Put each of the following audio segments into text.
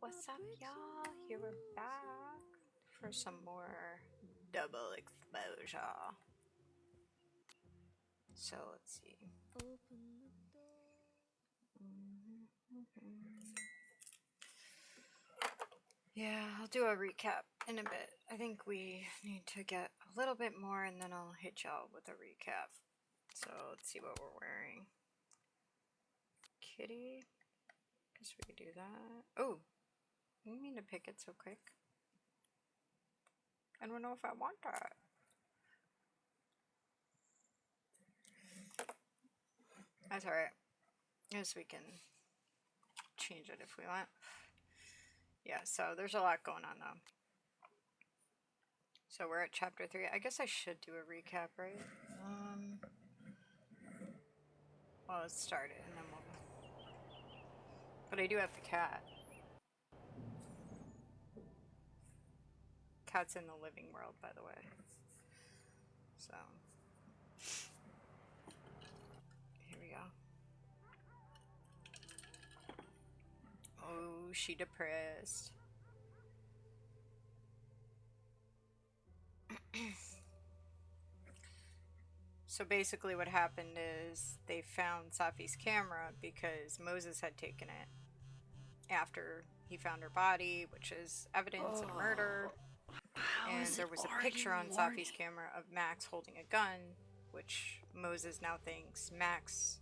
What's up, y'all? Here we're back for some more double exposure. So let's see. Yeah, I'll do a recap in a bit. I think we need to get a little bit more and then I'll hit y'all with a recap. So let's see what we're wearing. Kitty. Guess we could do that. Oh, you mean to pick it so quick? I don't know if I want that. That's alright. Yes, we can change it if we want. Yeah, so there's a lot going on though. So we're at chapter 3. I guess I should do a recap, right? Well, let's start it and then we'll... But I do have the cat. Cat's in the living world, by the way. So... Here we go. Oh, she depressed. So basically what happened is they found Safi's camera because Moses had taken it after he found her body, which is evidence in a murder. And there was a picture on Safi's camera of Max holding a gun, which Moses now thinks Max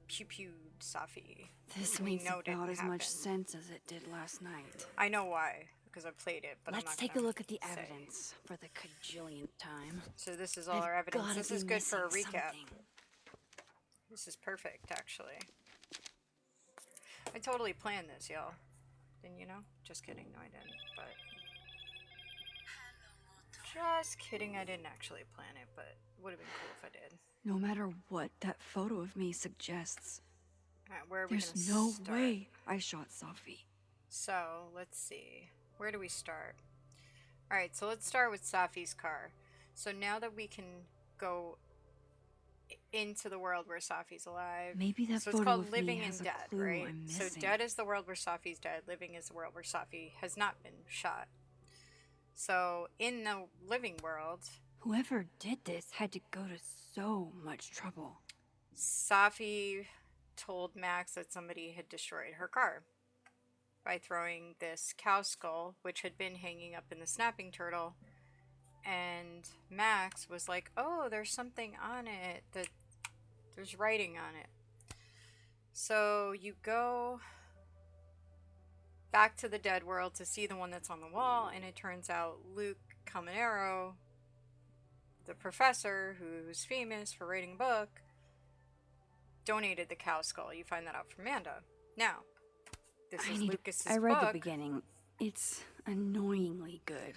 pew-pewed Safi. This makes about as much sense as it did last night. I know why, because I played it, but Let's take a look at the evidence for the cajillionth time. So this is all our evidence. This is good for a recap. This is perfect, actually. I totally planned this, y'all. Didn't you know? Just kidding. No, I didn't. But just kidding. I didn't actually plan it, but it would have been cool if I did. No matter what that photo of me suggests, alright, where are we there's no way I shot Safi. So let's see. Where do we start? Alright, so let's start with Safi's car. So now that we can go into the world where Safi's alive. Maybe that so photo it's called of Living me and has Dead, a clue right? I'm So missing. dead is the world where Safi's dead. Living is the world where Safi has not been shot. So in the living world, whoever did this had to go to so much trouble. Safi told Max that somebody had destroyed her car by throwing this cow skull, which had been hanging up in the snapping turtle. And Max was like, oh, there's something on it, that there's writing on it. So you go back to the dead world to see the one that's on the wall, and it turns out Luke Caminero, the professor who's famous for writing a book, donated the cow skull. You find that out from Amanda. Now, this is Lucas's book. I read the beginning. It's annoyingly good.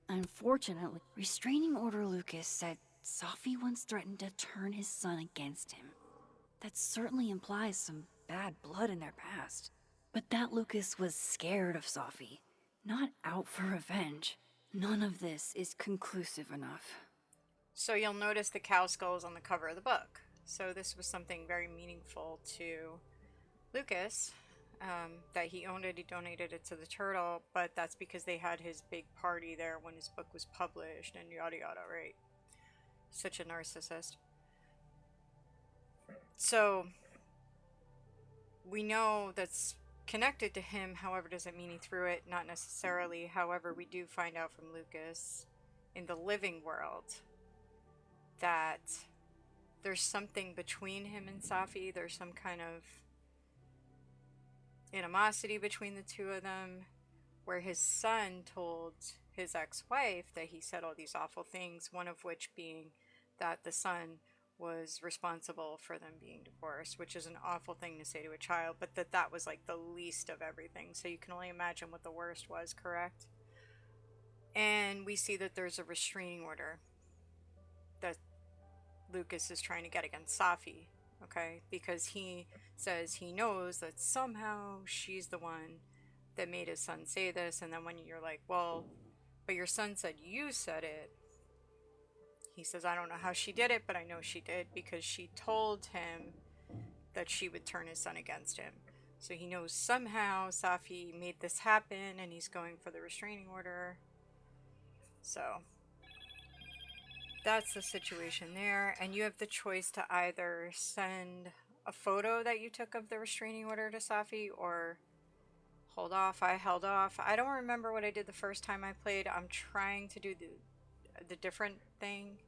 Unfortunately, Restraining Order Lucas said Safi once threatened to turn his son against him. That certainly implies some bad blood in their past. But that Lucas was scared of Safi, not out for revenge. None of this is conclusive enough. So you'll notice the cow skull is on the cover of the book. So this was something very meaningful to Lucas, that he owned it, he donated it to the turtle, but that's because they had his big party there when his book was published and yada yada, right? Such a narcissist. So we know that's connected to him, however, doesn't mean he threw it, not necessarily. However, we do find out from Lucas in the living world that there's something between him and Safi. There's some kind of animosity between the two of them, where his son told his ex-wife that he said all these awful things, one of which being that the son was responsible for them being divorced, which is an awful thing to say to a child, but that was like the least of everything. So you can only imagine what the worst was, correct? And we see that there's a restraining order that Lucas is trying to get against Safi, okay? Because he says he knows that somehow she's the one that made his son say this. And then when you're like, well, but your son said you said it, he says, I don't know how she did it, but I know she did because she told him that she would turn his son against him. So he knows somehow Safi made this happen and he's going for the restraining order. So that's the situation there. And you have the choice to either send a photo that you took of the restraining order to Safi or hold off. I held off. I don't remember what I did the first time I played. I'm trying to do the different thing.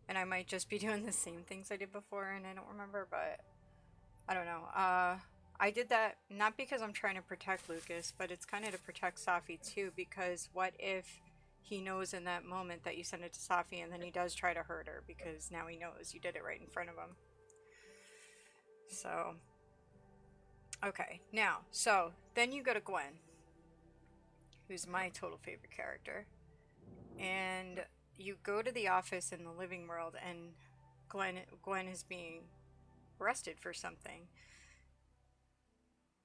And I might just be doing the same things I did before and I don't remember, but I don't know. I did that not because I'm trying to protect Lucas, but it's kind of to protect Safi too, because what if he knows in that moment that you send it to Safi and then he does try to hurt her because now he knows you did it right in front of him. So, okay. Now, so then you go to Gwen, who's my total favorite character, and you go to the office in the living world and Gwen is being arrested for something.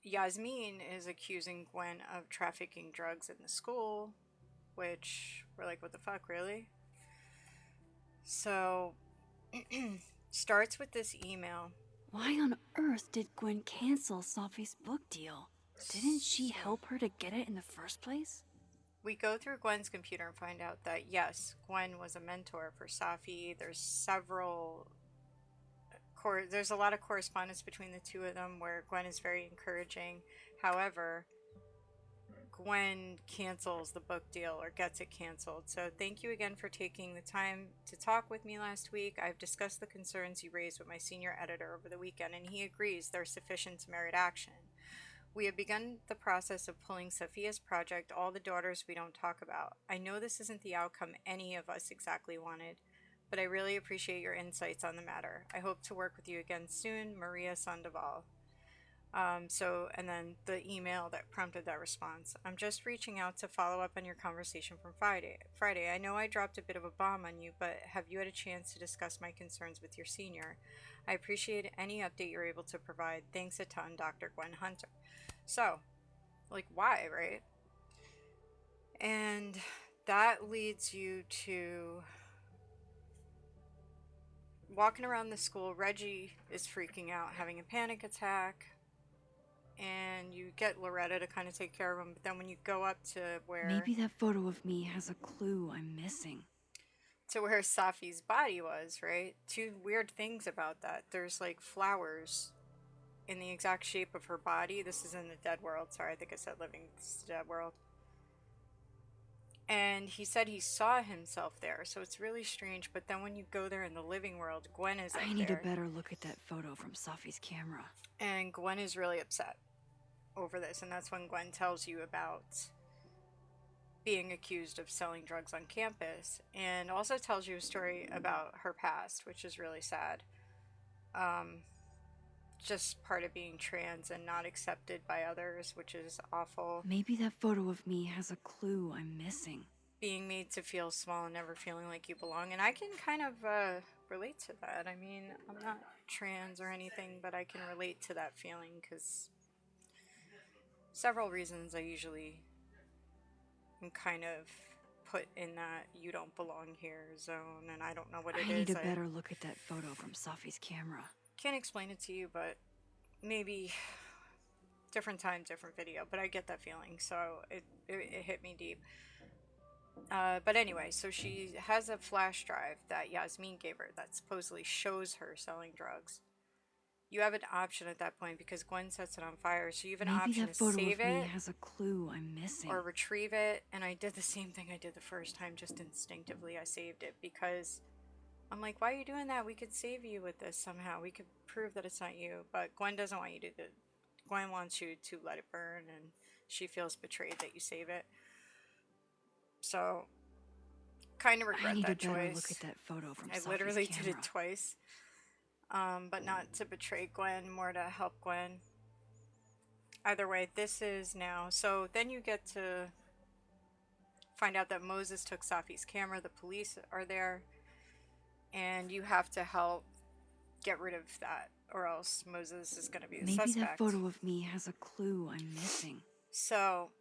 Yasmin is accusing Gwen of trafficking drugs in the school, which we're like, what the fuck, really? So, starts with this email. Why on earth did Gwen cancel Safi's book deal? Didn't she help her to get it in the first place? We go through Gwen's computer and find out that yes, Gwen was a mentor for Safi. There's a lot of correspondence between the two of them where Gwen is very encouraging. However, Gwen cancels the book deal or gets it canceled. So thank you again for taking the time to talk with me last week. I've discussed the concerns you raised with my senior editor over the weekend, and he agrees they're sufficient to merit action. We have begun the process of pulling Sophia's project, All the Daughters We Don't Talk About. I know this isn't the outcome any of us exactly wanted, but I really appreciate your insights on the matter. I hope to work with you again soon, Maria Sandoval. And then the email that prompted that response. I'm just reaching out to follow up on your conversation from Friday. I know I dropped a bit of a bomb on you, but have you had a chance to discuss my concerns with your senior? I appreciate any update you're able to provide. Thanks a ton, Dr. Gwen Hunter. So, like, why, right? And that leads you to walking around the school. Reggie is freaking out, having a panic attack. And you get Loretta to kind of take care of him. But then when you go up to where Maybe that photo of me has a clue I'm missing. to where Safi's body was, right? Two weird things about that. There's like flowers in the exact shape of her body. This is in the dead world. Sorry, I think I said living. This is the dead world. And he said he saw himself there, so it's really strange. But then when you go there in the living world, Gwen is up I need there, a better look at that photo from Safi's camera. and Gwen is really upset over this, and that's when Gwen tells you about being accused of selling drugs on campus, and also tells you a story about her past, which is really sad. Just part of being trans and not accepted by others, which is awful. Maybe that photo of me has a clue I'm missing. Being made to feel small and never feeling like you belong, and I can kind of relate to that. I mean, I'm not trans or anything, but I can relate to that feeling because several reasons I usually am kind of put in that you don't belong here zone, and I don't know what it is. I need a better look at that photo from Safi's camera. Can't explain it to you, but maybe different time, different video. But I get that feeling, so it hit me deep. But anyway, so she has a flash drive that Yasmin gave her that supposedly shows her selling drugs. You have an option at that point because Gwen sets it on fire, so you have an Maybe option that to photo save of me it has a clue I'm missing. or retrieve it. And I did the same thing I did the first time, just instinctively. I saved it because I'm like, why are you doing that? We could save you with this somehow. We could prove that it's not you. But Gwen doesn't want you to do it. Gwen wants you to let it burn, and she feels betrayed that you save it. So, kind of regret that choice. I need a better look at that photo from Safi's I literally camera. did it twice. But not to betray Gwen, more to help Gwen. Either way, this is now. So then you get to find out that Moses took Safi's camera. The police are there. And you have to help get rid of that, or else Moses is going to be the suspect. Maybe that photo of me has a clue I'm missing. So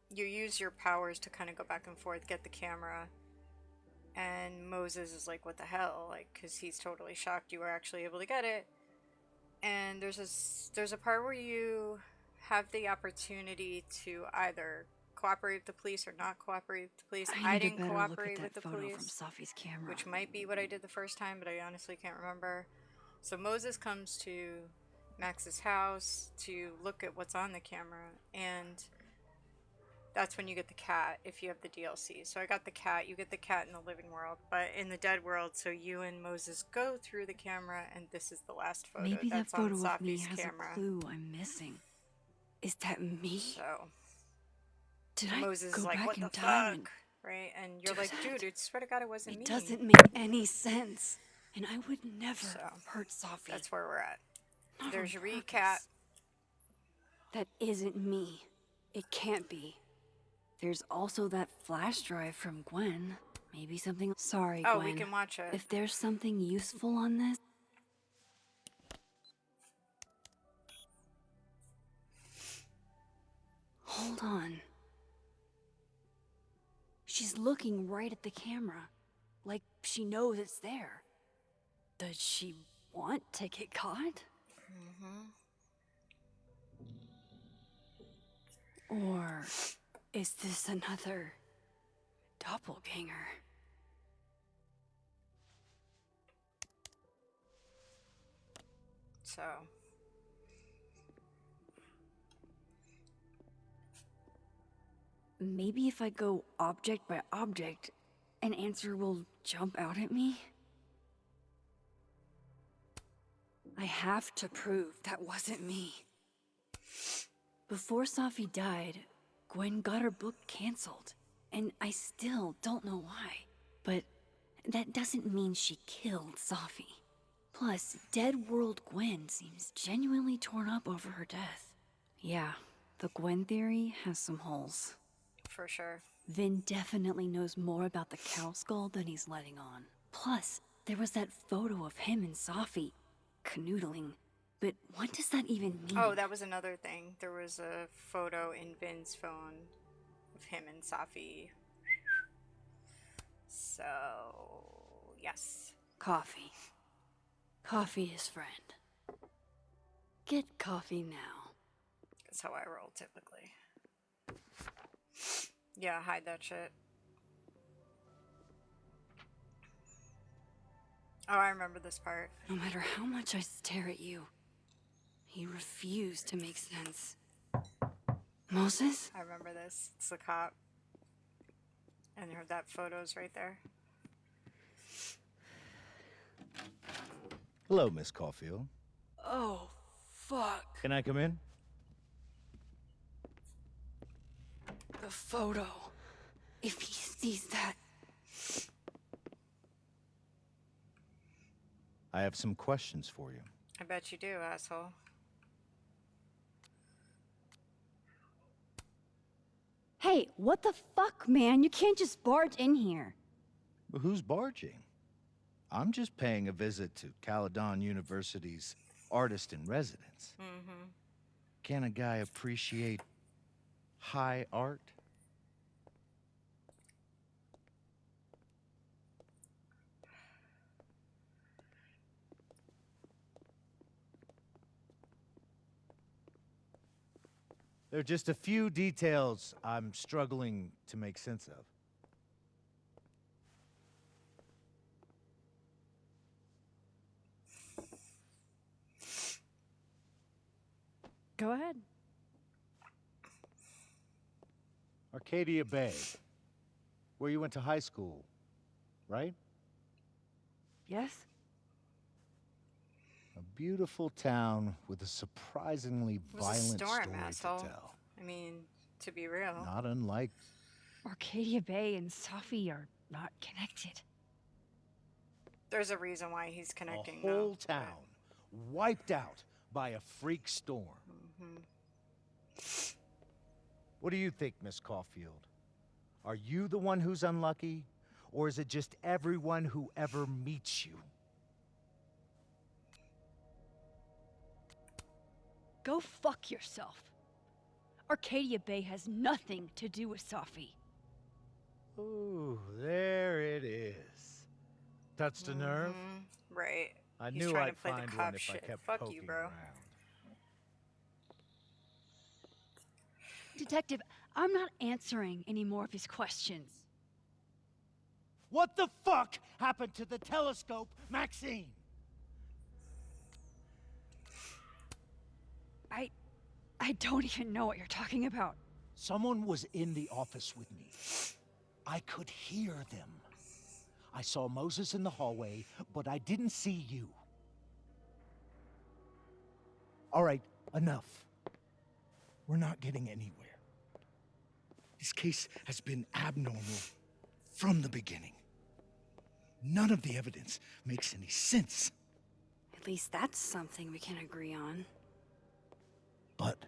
you use your powers to kind of go back and forth, get the camera. And Moses is like, what the hell? Like, because he's totally shocked you were actually able to get it. And there's a part where you have the opportunity to either cooperate with the police or not cooperate with the police. I I need a didn't better look at cooperate that with the photo from police, Safi's camera. which might be what I did the first time, but I honestly can't remember. So Moses comes to Max's house to look at what's on the camera, and that's when you get the cat if you have the DLC. So I got the cat. You get the cat in the living world, but in the dead world, so you and Moses go through the camera, and this is the last photo. Maybe that that's on photo of me Safi's has camera. a clue I'm missing. Is that me? So Did I Moses go is like, back "What in the time and fuck?" Right? And you're do like, that? "Dude, I swear to God, it wasn't me." It doesn't make any sense. And I would never So hurt Safi. that's where we're at. Not There's on your recap. purpose. That isn't me. It can't be. There's also that flash drive from Gwen. Maybe something. Sorry, Oh, Gwen. we can watch it. If there's something useful on this. Hold on. She's looking right at the camera, like she knows it's there. Does she want to get caught? Or is this another doppelganger? So Maybe if I go object by object, an answer will jump out at me? I have to prove that wasn't me. Before Safi died, Gwen got her book canceled, and I still don't know why. But that doesn't mean she killed Safi. Plus, Dead World Gwen seems genuinely torn up over her death. Yeah, the Gwen theory has some holes. for sure. Vin definitely knows more about the cow skull than he's letting on. Plus, there was that photo of him and Safi canoodling. But what does that even mean? Oh, that was another thing. There was a photo in Vin's phone of him and Safi. So, yes. Coffee. Coffee is friend. Get coffee now. That's how I roll typically. Yeah, hide that shit. Oh, I remember this part. No matter how much I stare at you, you refuse to make sense. Moses? I remember this. It's the cop. And that photo's right there. Hello, Miss Caulfield. Oh, fuck. Can I come in? The photo. If he sees that. I have some questions for you. I bet you do, asshole. Hey, what the fuck, man? You can't just barge in here. But who's barging? I'm just paying a visit to Caledon University's artist in residence. Mm-hmm. Can a guy appreciate high art? There are just a few details I'm struggling to make sense of. Go ahead. Arcadia Bay, where you went to high school, right? Yes? A beautiful town with a surprisingly It was a violent storm, story asshole. to tell. I mean, to be real. Not unlike Arcadia Bay and Safi are not connected. There's a reason why he's connecting, a whole though. town wiped out by a freak storm. Mm-hmm. What do you think, Miss Caulfield? Are you the one who's unlucky, or is it just everyone who ever meets you? Go fuck yourself. Arcadia Bay has nothing to do with Safi. Ooh, there it is. Touched a nerve? Mm-hmm. Right. I He's knew trying I'd to play the find cop one if shit. I kept Fuck poking you, bro. around. Detective, I'm not answering any more of his questions. What the fuck happened to the telescope, Maxine? I don't even know what you're talking about. Someone was in the office with me. I could hear them. I saw Moses in the hallway, but I didn't see you. All right, enough. We're not getting anywhere. This case has been abnormal from the beginning. None of the evidence makes any sense. At least that's something we can agree on. But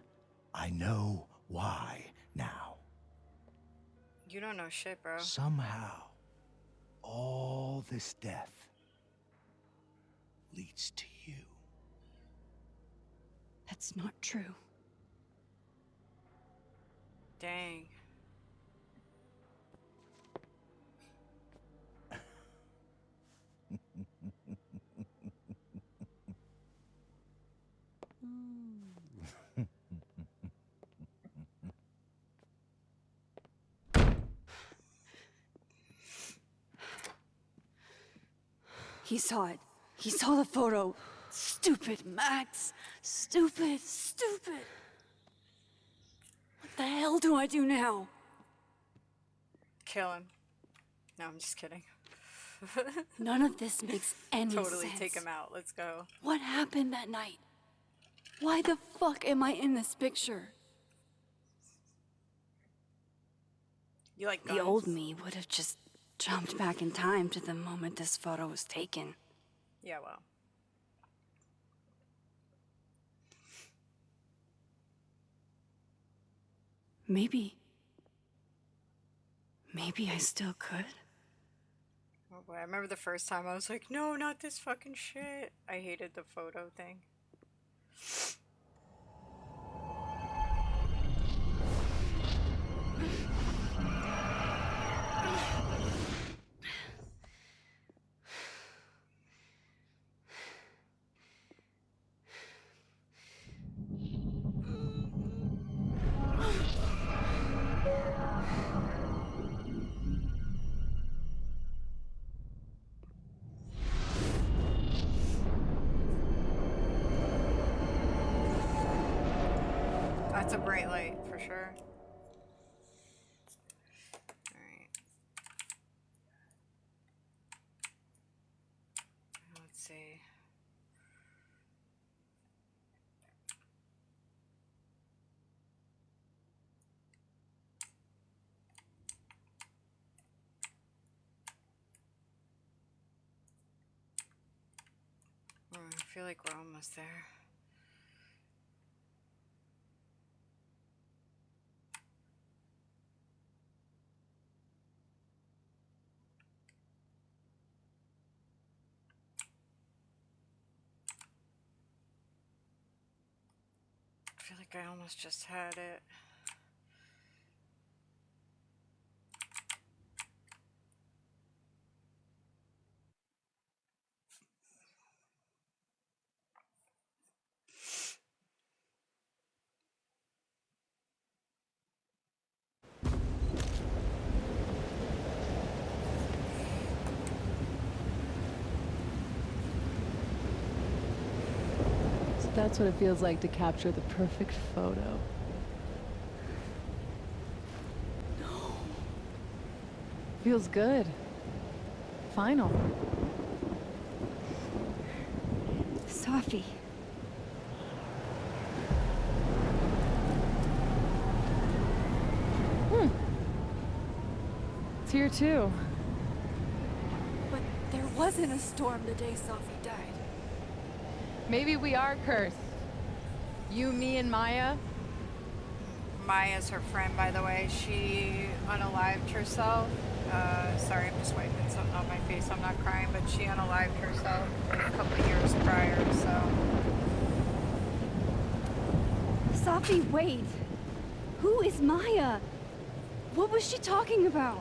I know why now. You don't know shit, bro. Somehow, all this death leads to you. That's not true. Dang. He saw it. He saw the photo. Stupid, Max. Stupid, stupid. What the hell do I do now? Kill him. No, I'm just kidding. None of this makes any Totally sense. take him out. Let's go. What happened that night? Why the fuck am I in this picture? You like The guns? old me would have just jumped back in time to the moment this photo was taken. Yeah, well. Maybe I still could. Oh boy, I remember the first time I was like, no, not this fucking shit. I hated the photo thing. That's a bright light, for sure. Alright. Let's see. I feel like we're almost there. I feel like I almost just had it. So that's what it feels like to capture the perfect photo. No. Feels good. Final. Safi. It's here too. But there wasn't a storm the day Safi died. Maybe we are cursed. You, me, and Maya. Maya's her friend, by the way. She unalived herself. Sorry, I'm just wiping something on my face. I'm not crying, but she unalived herself like a couple of years prior, so. Safi, wait. Who is Maya? What was she talking about?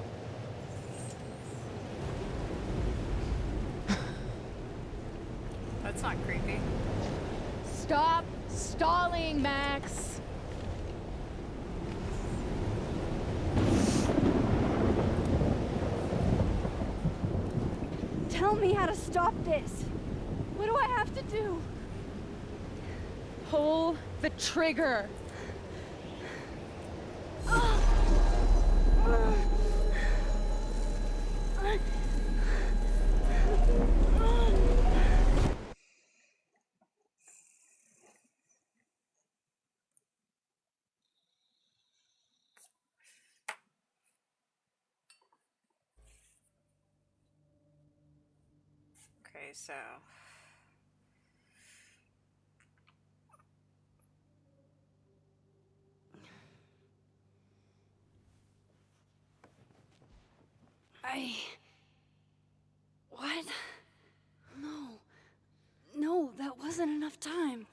That's not creepy. Stop stalling, Max. Tell me how to stop this. What do I have to do? Pull the trigger. Okay, so What? No. No, that wasn't enough time.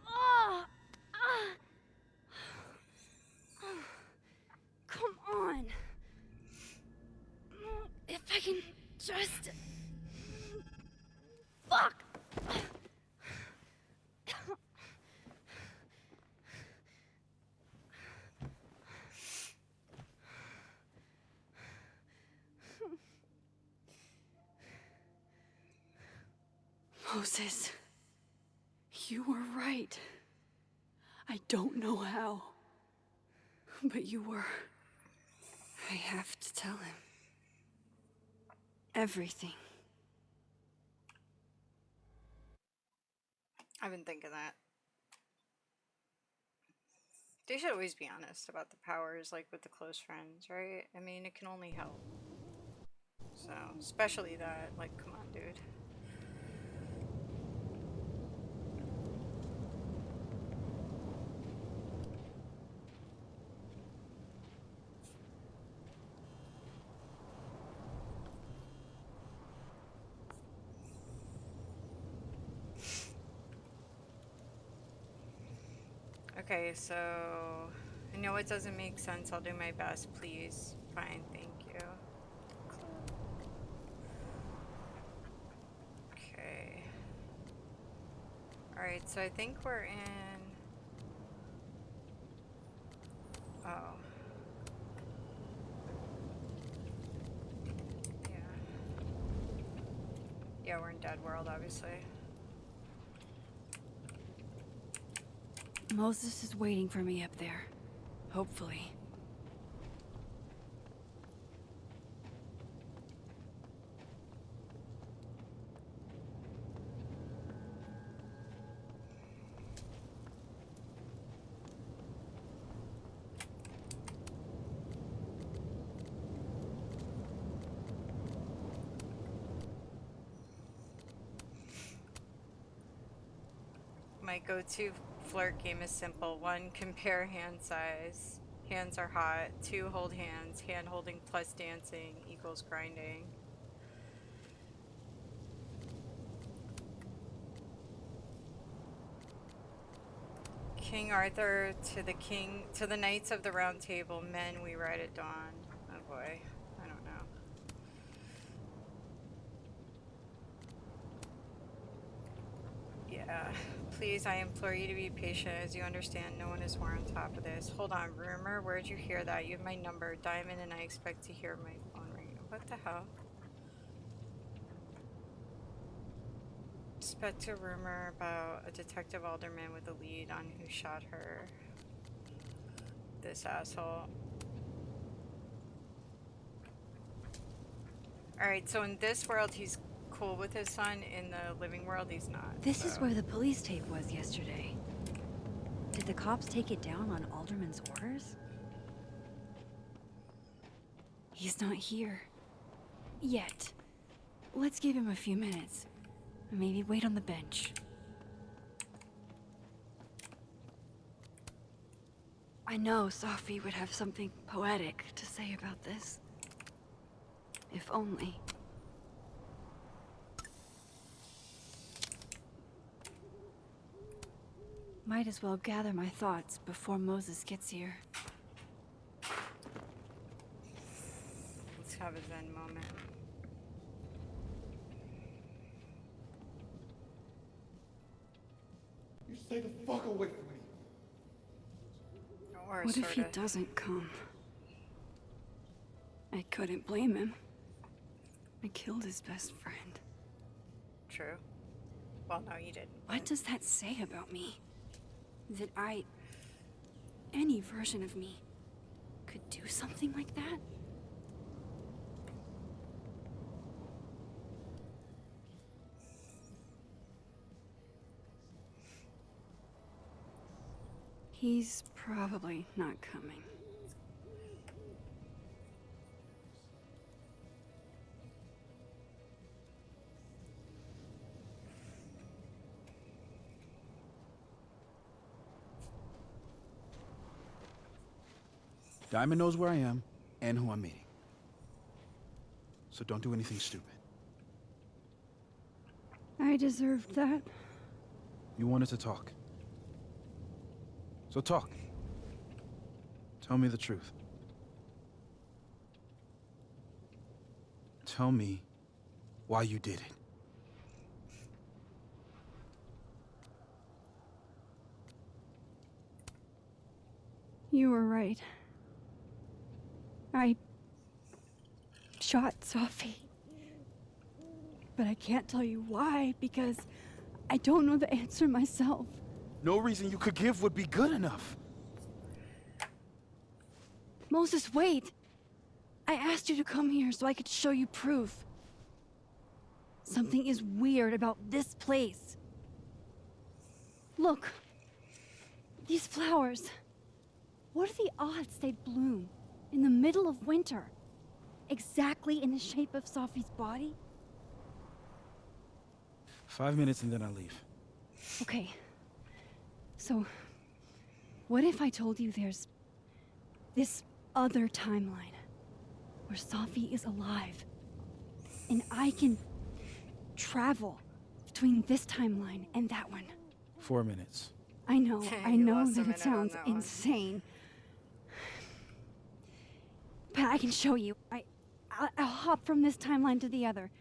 Ah! Ah! Come on. If I can just... Fuck! Moses, you were right. I don't know how, but you were. I have to tell him. Everything. I've been thinking that. They should always be honest about the powers, like with the close friends, right? I mean, it can only help. So, especially that, like, come on, dude. Okay, so I know it doesn't make sense. I'll do my best, please. Fine, thank you. Okay. Alright, so I think we're in... Oh. Yeah. Yeah, we're in Dead World, obviously. Moses is waiting for me up there. Hopefully. My go-to flirt game is simple. 1, compare hand size. Hands are hot. 2, hold hands. Hand holding plus dancing equals grinding. King Arthur to the Knights of the Round Table. Men, we ride at dawn. Oh boy, I don't know. Yeah, please, I implore you to be patient. As you understand, no one is more on top of this. Hold on, rumor, where'd you hear that? You have my number, Diamond, and I expect to hear my phone ring. What the hell? Expect a rumor about a Detective Alderman with a lead on who shot her. This asshole. Alright, so in this world he's cool with his son. In the living world he's not. This so. is where the police tape was yesterday. Did the cops take it down on Alderman's orders? He's not here. Yet. Let's give him a few minutes. Maybe wait on the bench. I know Sophie would have something poetic to say about this. If only. Might as well gather my thoughts before Moses gets here. Let's have a zen moment. Stay the fuck away from me. Or What if he sorta. doesn't come? I couldn't blame him. I killed his best friend. True. Well, no, you didn't. What does that say about me? That any version of me, could do something like that? He's probably not coming. Diamond knows where I am and who I'm meeting. So don't do anything stupid. I deserved that. You wanted to talk. So talk. Tell me the truth. Tell me why you did it. You were right. I shot Sophie. But I can't tell you why, because I don't know the answer myself. No reason you could give would be good enough. Moses, wait! I asked you to come here so I could show you proof. Something is weird about this place. Look. These flowers. What are the odds they'd bloom in the middle of winter? Exactly in the shape of Sophie's body? 5 minutes and then I leave. Okay. So, what if I told you there's this other timeline where Sophie is alive and I can travel between this timeline and that one? 4 minutes. I know You that lost a it minute on sounds that one. insane. But I can show you. I'll hop from this timeline to the other.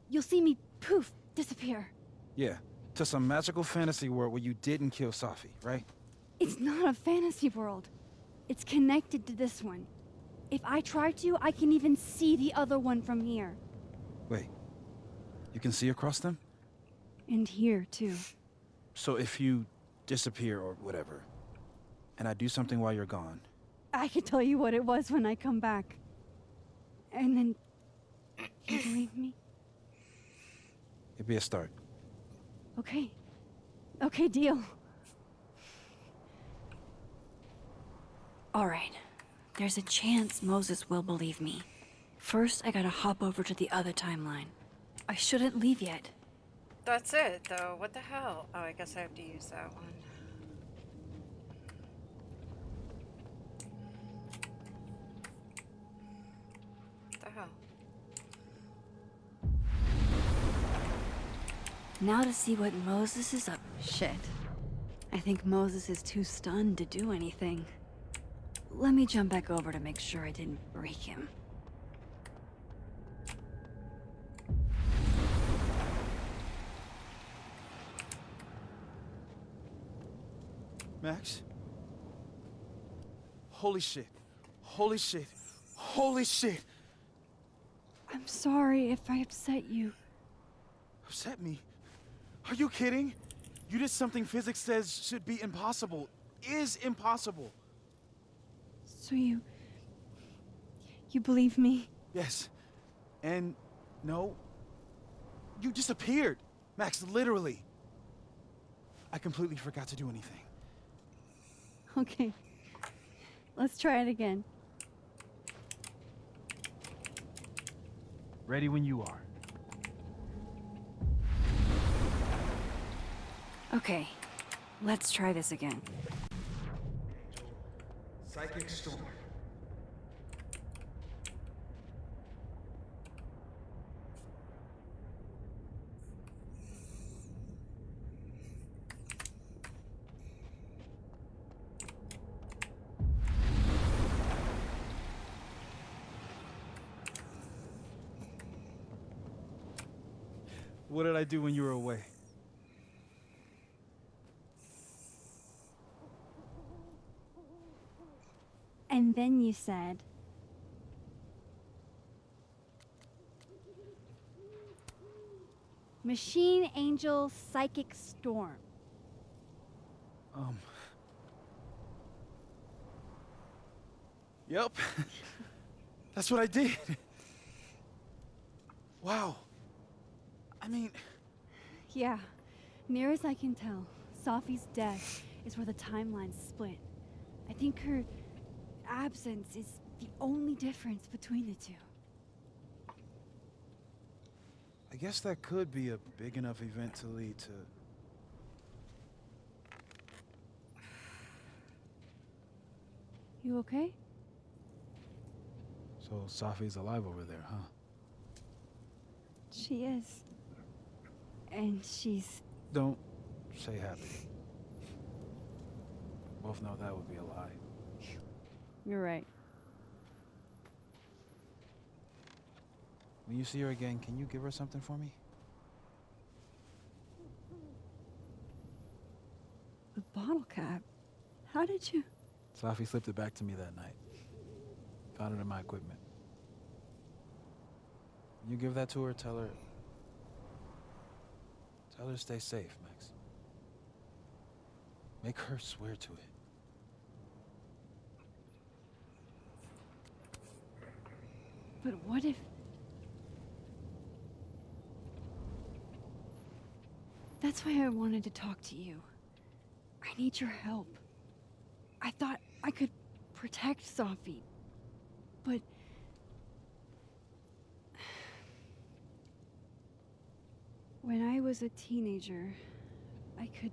You'll see me, poof, disappear. Yeah, to some magical fantasy world where you didn't kill Safi, right? It's not a fantasy world. It's connected to this one. If I try to, I can even see the other one from here. Wait, you can see across them? And here, too. So if you disappear or whatever, and I do something while you're gone, I can tell you what it was when I come back. And then... you believe me? it'd be a start. Okay. Okay, deal. All right. There's a chance Moses will believe me. First, I gotta hop over to the other timeline. I shouldn't leave yet. That's it, though. What the hell? Oh, I guess I have to use that one. What the hell? Now to see what Moses is up. Shit. I think Moses is too stunned to do anything. Let me jump back over to make sure I didn't break him. Max? Holy shit. Holy shit. Holy shit. I'm sorry if I upset you. Upset me? Are you kidding? You did something physics says should be impossible. Is impossible. So you believe me? Yes. And no. You disappeared. Max, literally. I completely forgot to do anything. Okay. Let's try it again. Ready when you are. Okay. Let's try this again. Psychic storm. What did I do when you were away? And then you said... Machine Angel Psychic Storm. Yep. That's what I did. Wow. I mean, Yeah, near as I can tell, Safi's death is where the timelines split. I think her absence is the only difference between the two. I guess that could be a big enough event to lead to... You okay? So Safi's alive over there, huh? She is. And she's... Don't say happy. Both know that would be a lie. You're right. When you see her again, can you give her something for me? The bottle cap? How did you... Safi slipped it back to me that night. Found it in my equipment. When you give that to her, tell her to stay safe, Max. Make her swear to it. But what if... That's why I wanted to talk to you. I need your help. I thought I could protect Safi, but... When I was a teenager, I could...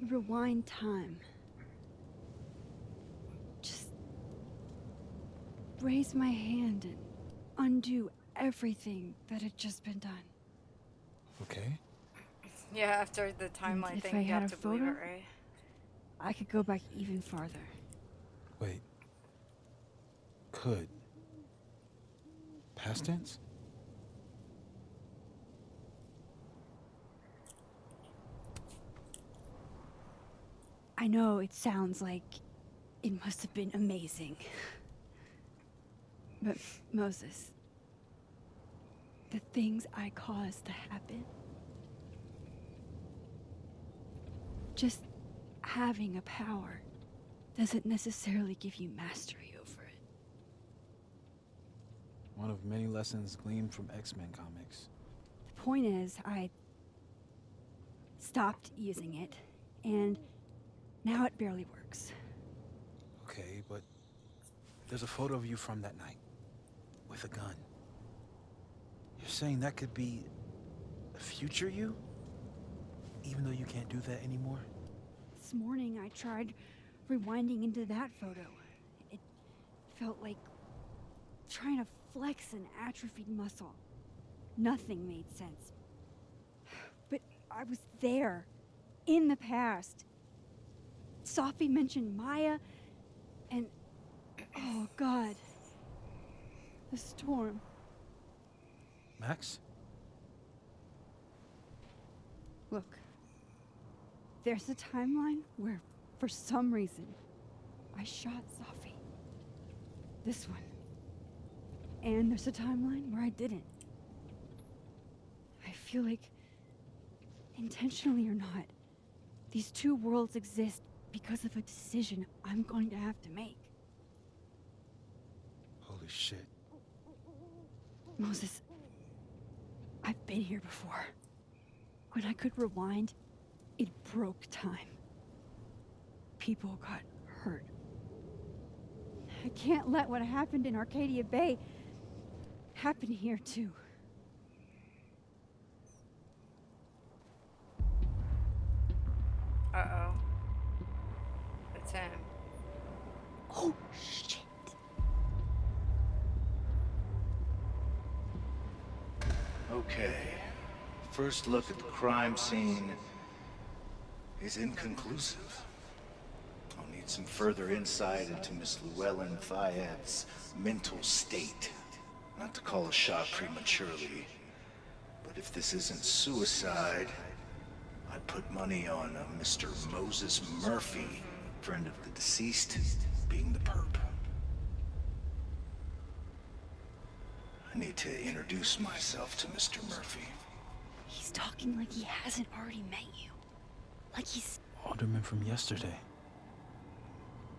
rewind time. Just... raise my hand and undo everything that had just been done. Okay. Yeah, after the timeline if thing, I you had have a to believe it, photo? right? I could go back even farther. Wait. Could. Past tense? I know it sounds like it must have been amazing. But Moses, the things I caused to happen, just having a power doesn't necessarily give you mastery over it. One of many lessons gleaned from X-Men comics. The point is, I stopped using it, and now it barely works. Okay, but there's a photo of you from that night. With a gun. You're saying that could be a future you? Even though you can't do that anymore? This morning I tried rewinding into that photo. It felt like trying to flex an atrophied muscle. Nothing made sense. But I was there, in the past. Safi mentioned Maya, and oh God, the storm. Max? Look, there's a timeline where, for some reason, I shot Safi. This one. And there's a timeline where I didn't. I feel like, intentionally or not, these two worlds exist because of a decision I'm going to have to make. Holy shit. Moses, I've been here before. When I could rewind, it broke time. People got hurt. I can't let what happened in Arcadia Bay happen here too. Uh-oh. It's him. Oh, shit. Okay. First look at the crime scene is inconclusive. I'll need some further insight into Miss Llewellyn Fayette's mental state. Not to call a shot prematurely, but if this isn't suicide, I put money on Mr. Moses Murphy, friend of the deceased, being the perp. I need to introduce myself to Mr. Murphy. He's talking like he hasn't already met you. Like he's... Alderman from yesterday.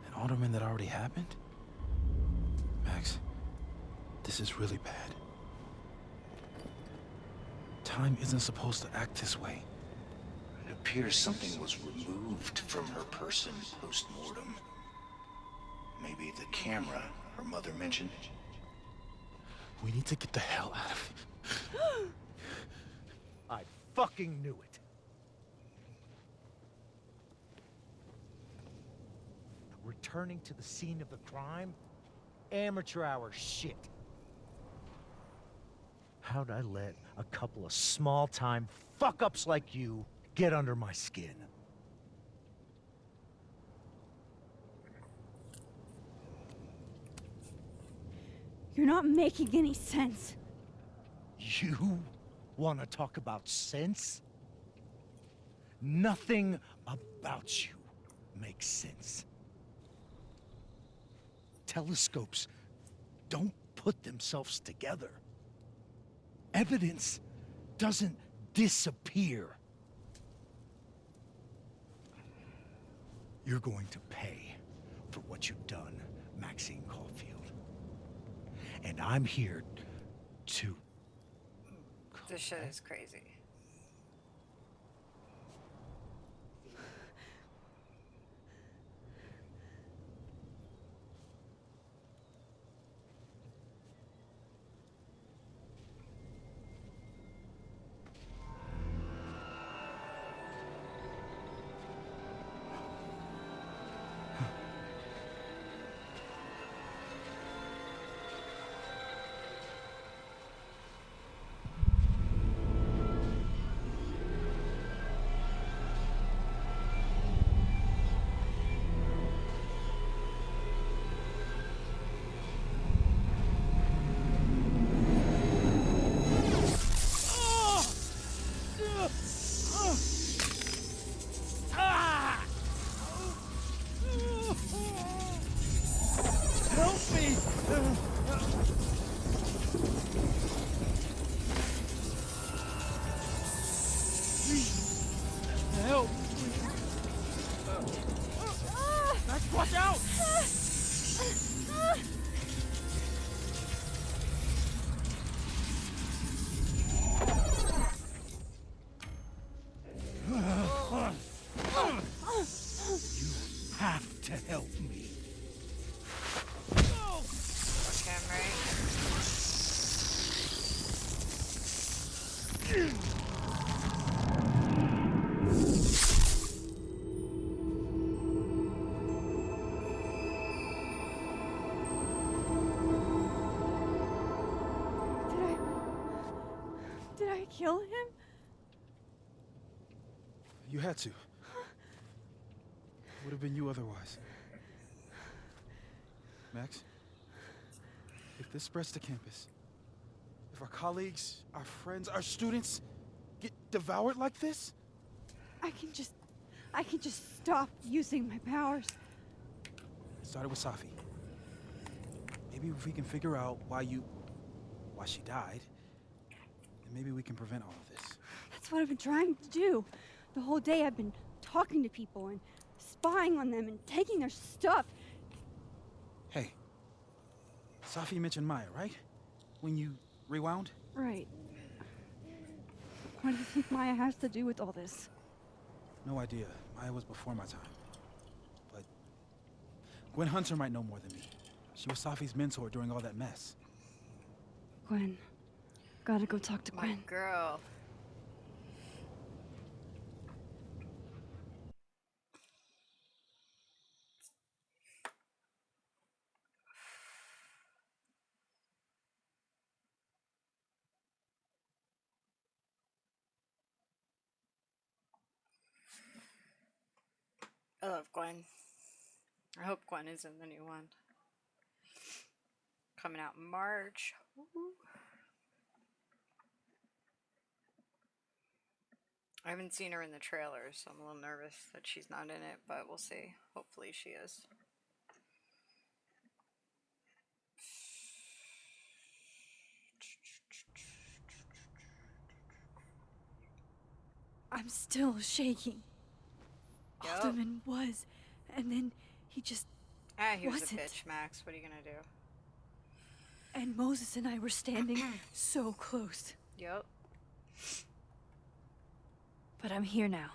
An alderman that already happened? Max, this is really bad. Time isn't supposed to act this way. It appears something was removed from her person post-mortem. Maybe the camera her mother mentioned. We need to get the hell out of here. I fucking knew it. Returning to the scene of the crime? Amateur hour shit. How'd I let a couple of small-time fuck-ups like you get under my skin? You're not making any sense. You want to talk about sense? Nothing about you makes sense. Telescopes don't put themselves together. Evidence doesn't disappear. You're going to pay for what you've done, Maxine Caulfield. And I'm here to... This shit is crazy. Help me! Please, help! Max, watch out! You have to help me. Fuck him, right? Did I kill him? You had to. Would have been you otherwise. Max, if this spreads to campus, if our colleagues, our friends, our students get devoured like this, I can just stop using my powers. it started with Safi. Maybe if we can figure out why she died, then maybe we can prevent all of this. That's what I've been trying to do. The whole day I've been talking to people and spying on them and taking their stuff. Hey, Safi mentioned Maya, right? When you rewound? Right. What do you think Maya has to do with all this? No idea. Maya was before my time. But Gwen Hunter might know more than me. She was Safi's mentor during all that mess. Gwen. Gotta go talk to My Gwen. girl. I love Gwen. I hope Gwen is in the new one. Coming out in March. Ooh. I haven't seen her in the trailer, so I'm a little nervous that she's not in it, but we'll see. Hopefully she is. I'm still shaking. Yup. Alderman was, and then he just Ah, he was a wasn't. bitch, Max. What are you gonna do? And Moses and I were standing so close. Yup. But I'm here now.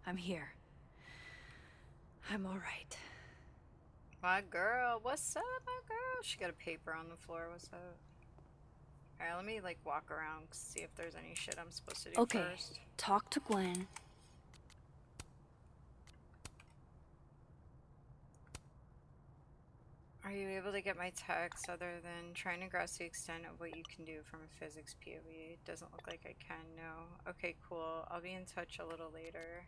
I'm here. I'm alright. My girl. What's up, my girl? She got a paper on the floor. What's up? Alright, let me, like, walk around, see if there's any shit I'm supposed to do Okay, first. talk to Gwen. Are you able to get my text other than trying to grasp the extent of what you can do from a physics POV? Doesn't look like I can, no. Okay, cool. I'll be in touch a little later.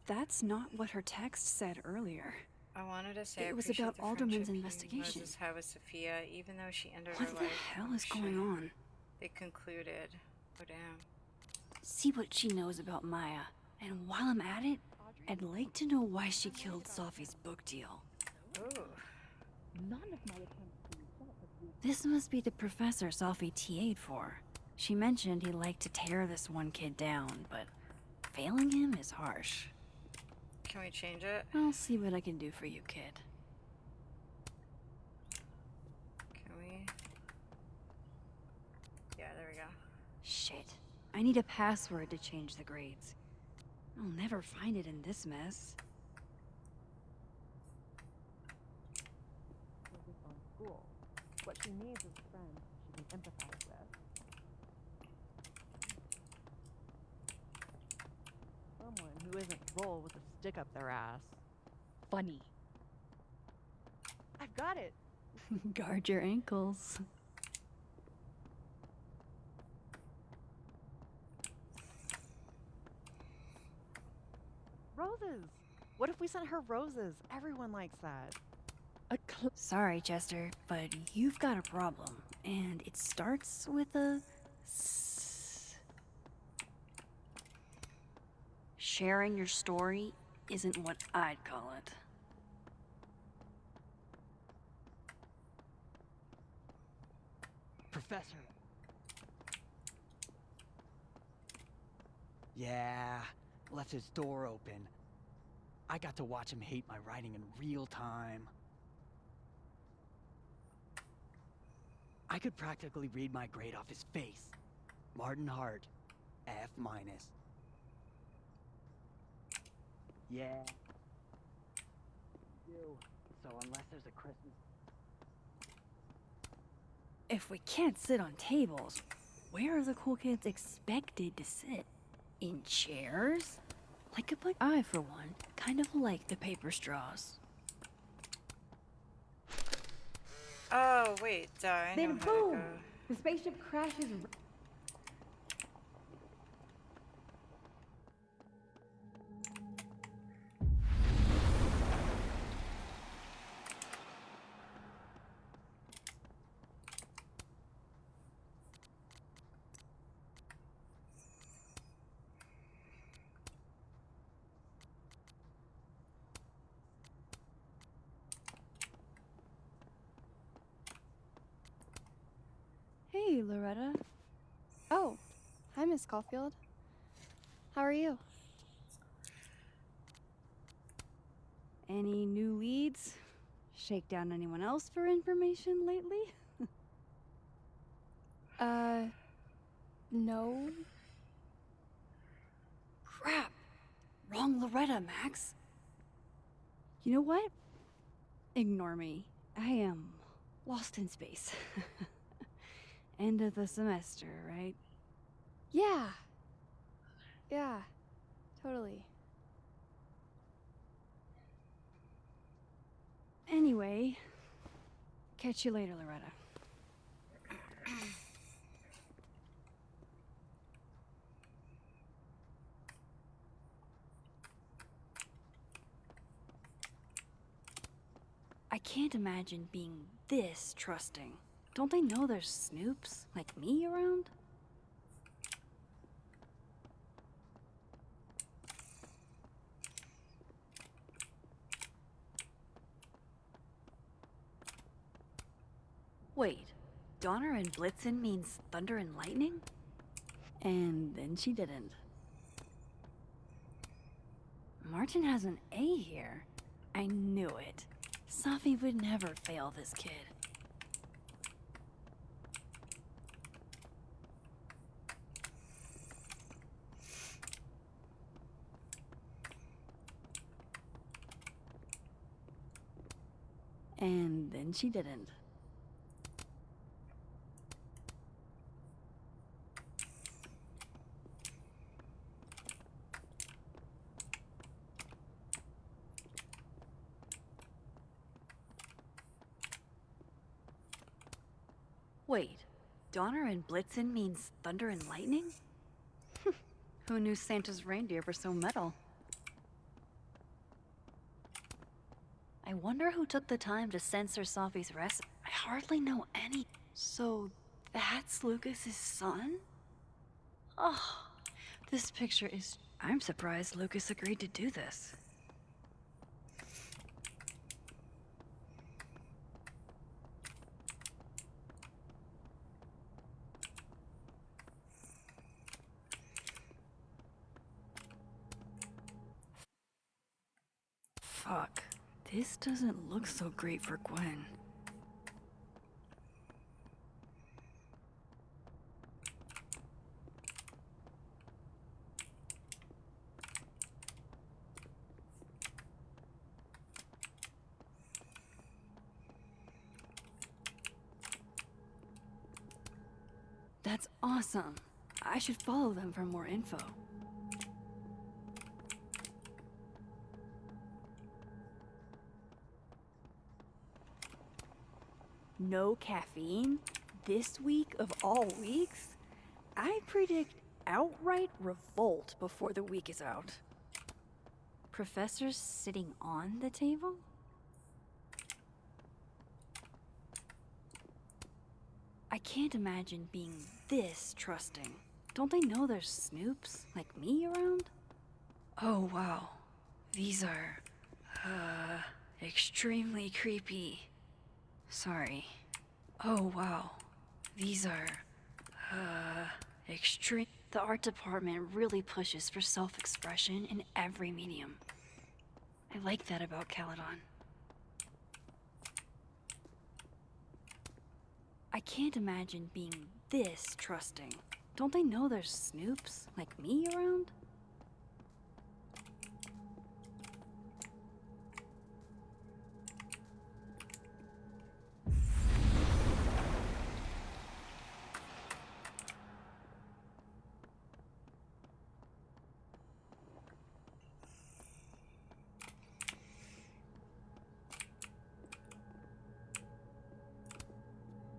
That's not what her text said earlier. I wanted to say I It was appreciate about the Alderman's friendship you and investigation. Moses had with Sophia, even though she ended What her the life. hell Oh, is going shit. on? They concluded. Oh, damn. See what she knows about Maya. And while I'm at it, I'd like to know why she killed Sophie's book deal. Ooh. This must be the professor Sophie TA'd for. She mentioned he liked to tear this one kid down, but failing him is harsh. Can we change it? I'll see what I can do for you, kid. Can we? Yeah, there we go. Shit. I need a password to change the grades. I'll never find it in this mess. Focus on school. What she needs is a friend she can empathize with. Someone who isn't roll with a stick up their ass. Funny. I've got it. Guard your ankles. Roses. What if we sent her roses? Everyone likes that. Sorry, Chester, but you've got a problem. And it starts with a S. Sharing your story isn't what I'd call it. Professor. Yeah, left his door open. I got to watch him hate my writing in real time. I could practically read my grade off his face. Martin Hart, F-. Yeah. Do. So unless there's a Christmas... If we can't sit on tables, where are the cool kids expected to sit? In chairs? I, for one, kind of like the paper straws. Oh, wait, I know Then how to boom! go. The spaceship crashes. Hey, Loretta. Oh, hi, Miss Caulfield. How are you? Any new leads? Shake down anyone else for information lately? No. Crap! Wrong Loretta, Max. You know what? Ignore me. I am lost in space. End of the semester, right? Yeah. Yeah, totally. Anyway, catch you later, Loretta. I can't imagine being this trusting. Don't they know there's snoops like me around? Wait, Donner and Blitzen means thunder and lightning? And then she didn't. Martin has an A here. I knew it. Safi would never fail this kid. And then she didn't. Wait, Donner and Blitzen means thunder and lightning? Who knew Santa's reindeer were so metal? I wonder who took the time to censor Safi's recipe. I hardly know any. So that's Lucas's son? Oh, this picture is... I'm surprised Lucas agreed to do this. Fuck. This doesn't look so great for Gwen. That's awesome. I should follow them for more info. No caffeine? This week of all weeks? I predict outright revolt before the week is out. Professors sitting on the table? I can't imagine being this trusting. Don't they know there's snoops like me around? Oh wow. These are, extremely creepy. Sorry. Oh wow. These are, extreme. The art department really pushes for self-expression in every medium. I like that about Caledon. I can't imagine being this trusting. Don't they know there's snoops like me around?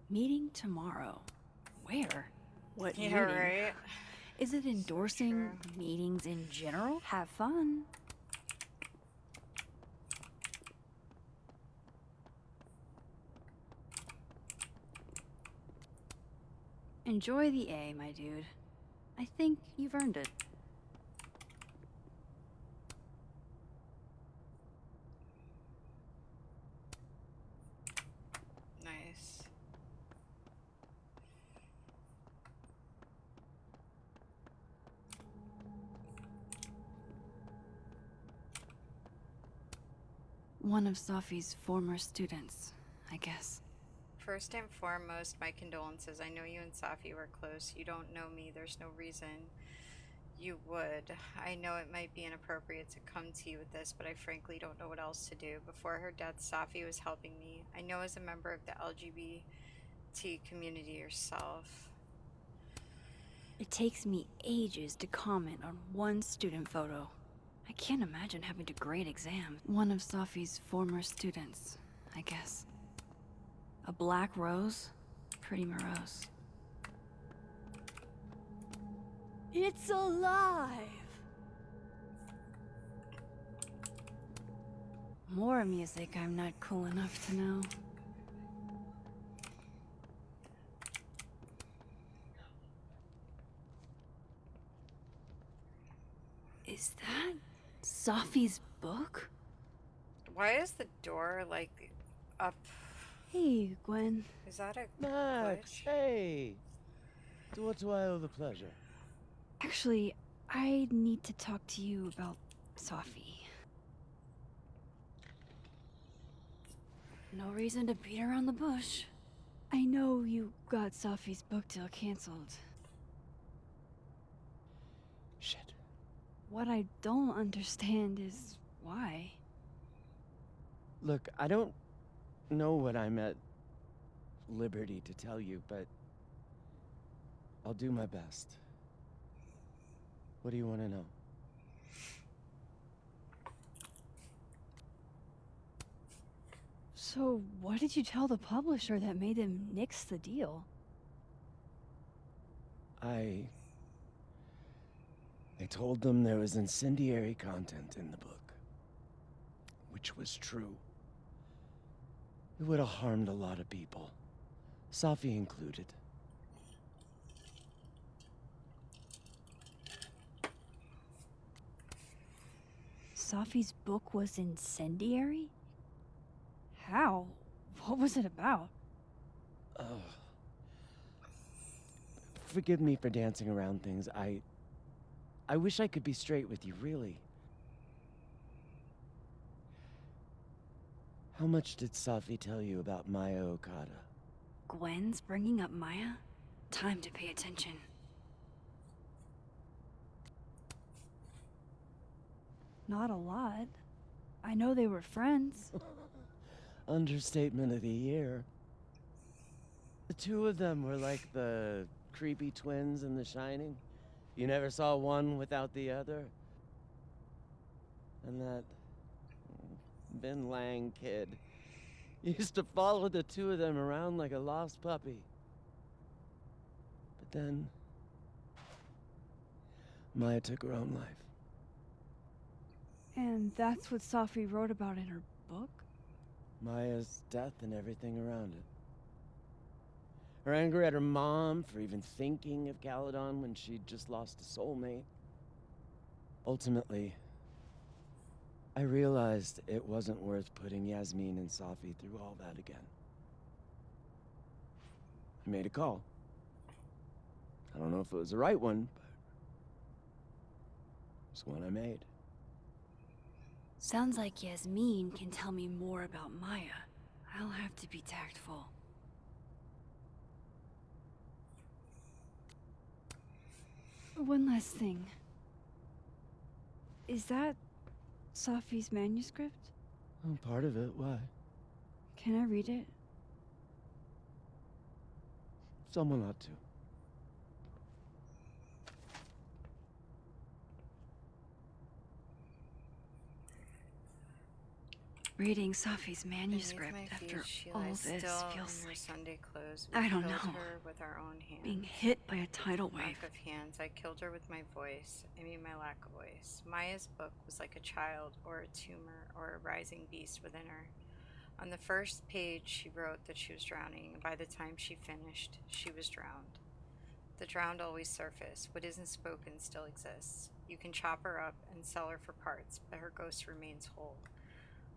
Meeting tomorrow. Where? What Yeah, meeting? right. Is it endorsing meetings in general? Have fun. Enjoy the A, my dude. I think you've earned it. Nice. One of Safi's former students, I guess. First and foremost, my condolences. I know you and Safi were close. You don't know me. There's no reason you would. I know it might be inappropriate to come to you with this, but I frankly don't know what else to do. Before her death, Safi was helping me. I know as a member of the LGBT community yourself. It takes me ages to comment on one student photo. I can't imagine having to grade exams. One of Safi's former students, I guess. A black rose? Pretty morose. It's alive! More music I'm not cool enough to know. Is that Safi's book? Why is the door like up Hey, Gwen. Is that a Max, glitch? hey! To what do I owe the pleasure? Actually, I need to talk to you about Safi. No reason to beat around the bush. I know you got Safi's book deal canceled. Shit. What I don't understand is why. Look, I don't know what I'm at liberty to tell you, but I'll do my best. What do you want to know? So, what did you tell the publisher that made them nix the deal? I told them there was incendiary content in the book, which was true. It would have harmed a lot of people, Safi included. Safi's book was incendiary? How? What was it about? Forgive me for dancing around things. I wish I could be straight with you, really. How much did Safi tell you about Maya Okada? Gwen's bringing up Maya? Time to pay attention. Not a lot. I know they were friends. Understatement of the year. The two of them were like the creepy twins in The Shining. You never saw one without the other. And that Ben Lang kid used to follow the two of them around like a lost puppy. But then Maya took her own life. And that's what Safi wrote about in her book? Maya's death and everything around it. Her anger at her mom for even thinking of Caledon when she'd just lost a soulmate. Ultimately, I realized it wasn't worth putting Yasmin and Safi through all that again. I made a call. I don't know if it was the right one, but it's one I made. Sounds like Yasmin can tell me more about Maya. I'll have to be tactful. One last thing. Is that Safi's manuscript? Oh, part of it. Why? Can I read it? Someone ought to. Reading Safi's Beneath manuscript my after feet, she all lies this still feels in her like Sunday clothes. We I don't killed know. her with our own hands. being hit by a tidal Lack wave. of hands. I killed her with my voice. I mean my lack of voice. Maya's book was like a child or a tumor or a rising beast within her. On the first page she wrote that she was drowning, and by the time she finished, she was drowned. The drowned always surface. What isn't spoken still exists. You can chop her up and sell her for parts, but her ghost remains whole.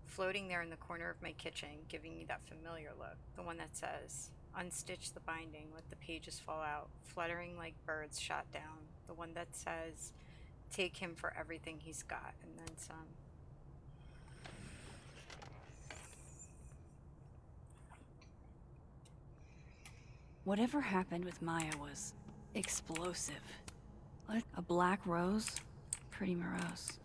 Floating there in the corner of my kitchen, giving me that familiar look, the one that says, "Unstitch the binding, let the pages fall out, fluttering like birds shot down," the one that says, "Take him for everything he's got, and then some." Whatever happened with Maya was explosive. Like a black rose, pretty morose.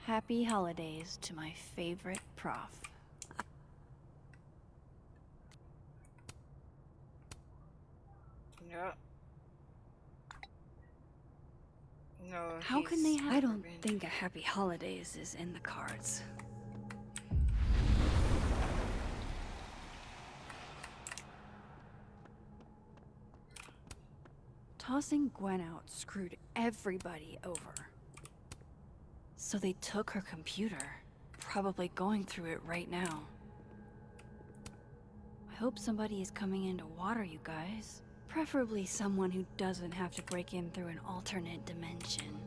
Happy holidays to my favorite prof. No. No. How can they have? I don't been. think a happy holidays is in the cards. Tossing Gwen out screwed everybody over. So they took her computer, probably going through it right now. I hope somebody is coming in to water you guys. Preferably someone who doesn't have to break in through an alternate dimension.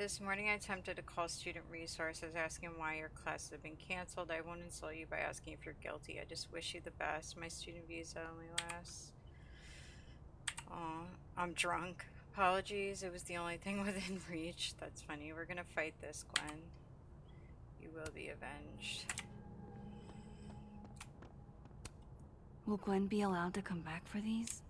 This morning I attempted to call student resources asking why your classes have been canceled. I won't insult you by asking if you're guilty. I just wish you the best. My student visa only lasts. Oh, I'm drunk. Apologies, it was the only thing within reach. That's funny. We're gonna fight this, Gwen. You will be avenged. Will Gwen be allowed to come back for these?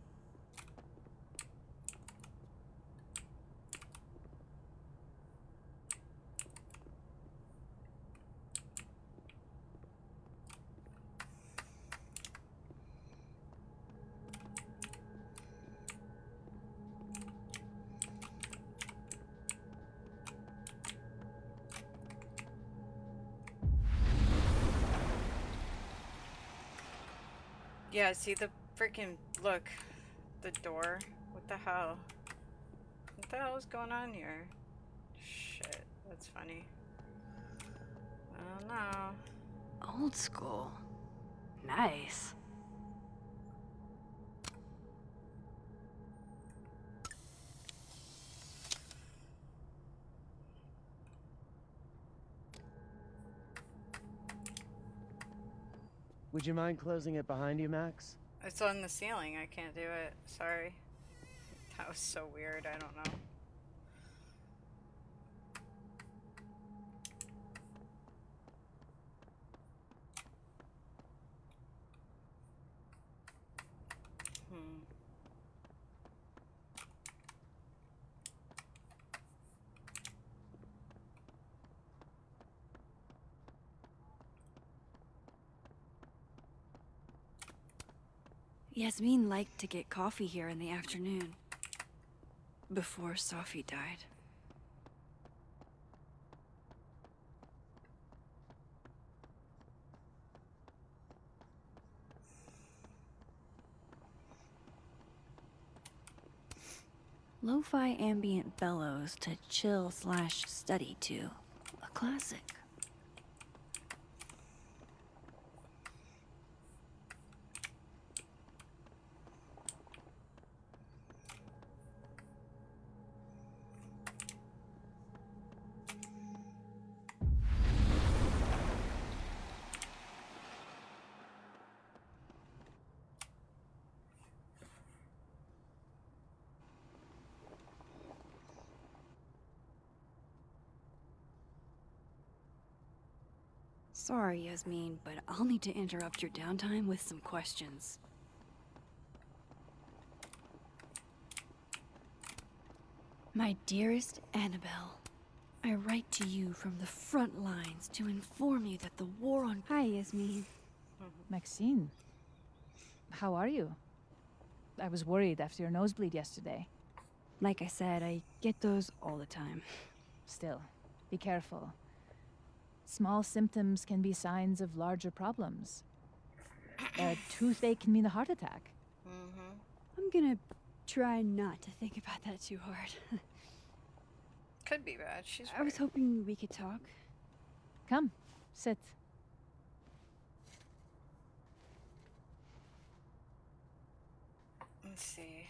Yeah, see the freaking look. The door. What the hell? What the hell is going on here? Shit, that's funny. I don't know. Old school. Nice. Would you mind closing it behind you, Max? It's on the ceiling. I can't do it. Sorry. That was so weird. I don't know. Yasmin liked to get coffee here in the afternoon. Before Sophie died. Lo-fi ambient bellows to chill/study to. A classic. Sorry, Yasmin, but I'll need to interrupt your downtime with some questions. My dearest Annabelle, I write to you from the front lines to inform you that the war on— Hi, Yasmin. Maxine, how are you? I was worried after your nosebleed yesterday. Like I said, I get those all the time. Still, be careful. Small symptoms can be signs of larger problems. A toothache can mean a heart attack. I'm gonna try not to think about that too hard. Could be bad. She's I was hoping we could talk. Come, sit. Let's see.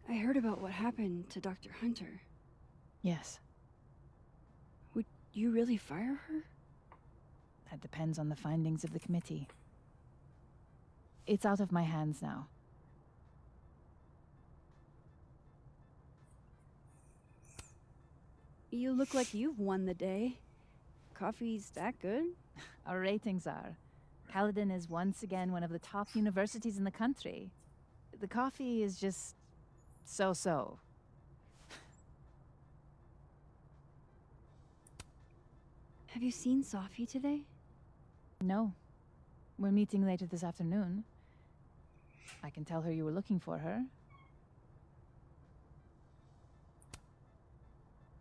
I heard about what happened to Dr. Hunter. Yes. Would you really fire her? That depends on the findings of the committee. It's out of my hands now. You look like you've won the day. Coffee's that good? Our ratings are. Paladin is once again one of the top universities in the country. The coffee is just so-so. Have you seen Sophie today? No. We're meeting later this afternoon. I can tell her you were looking for her.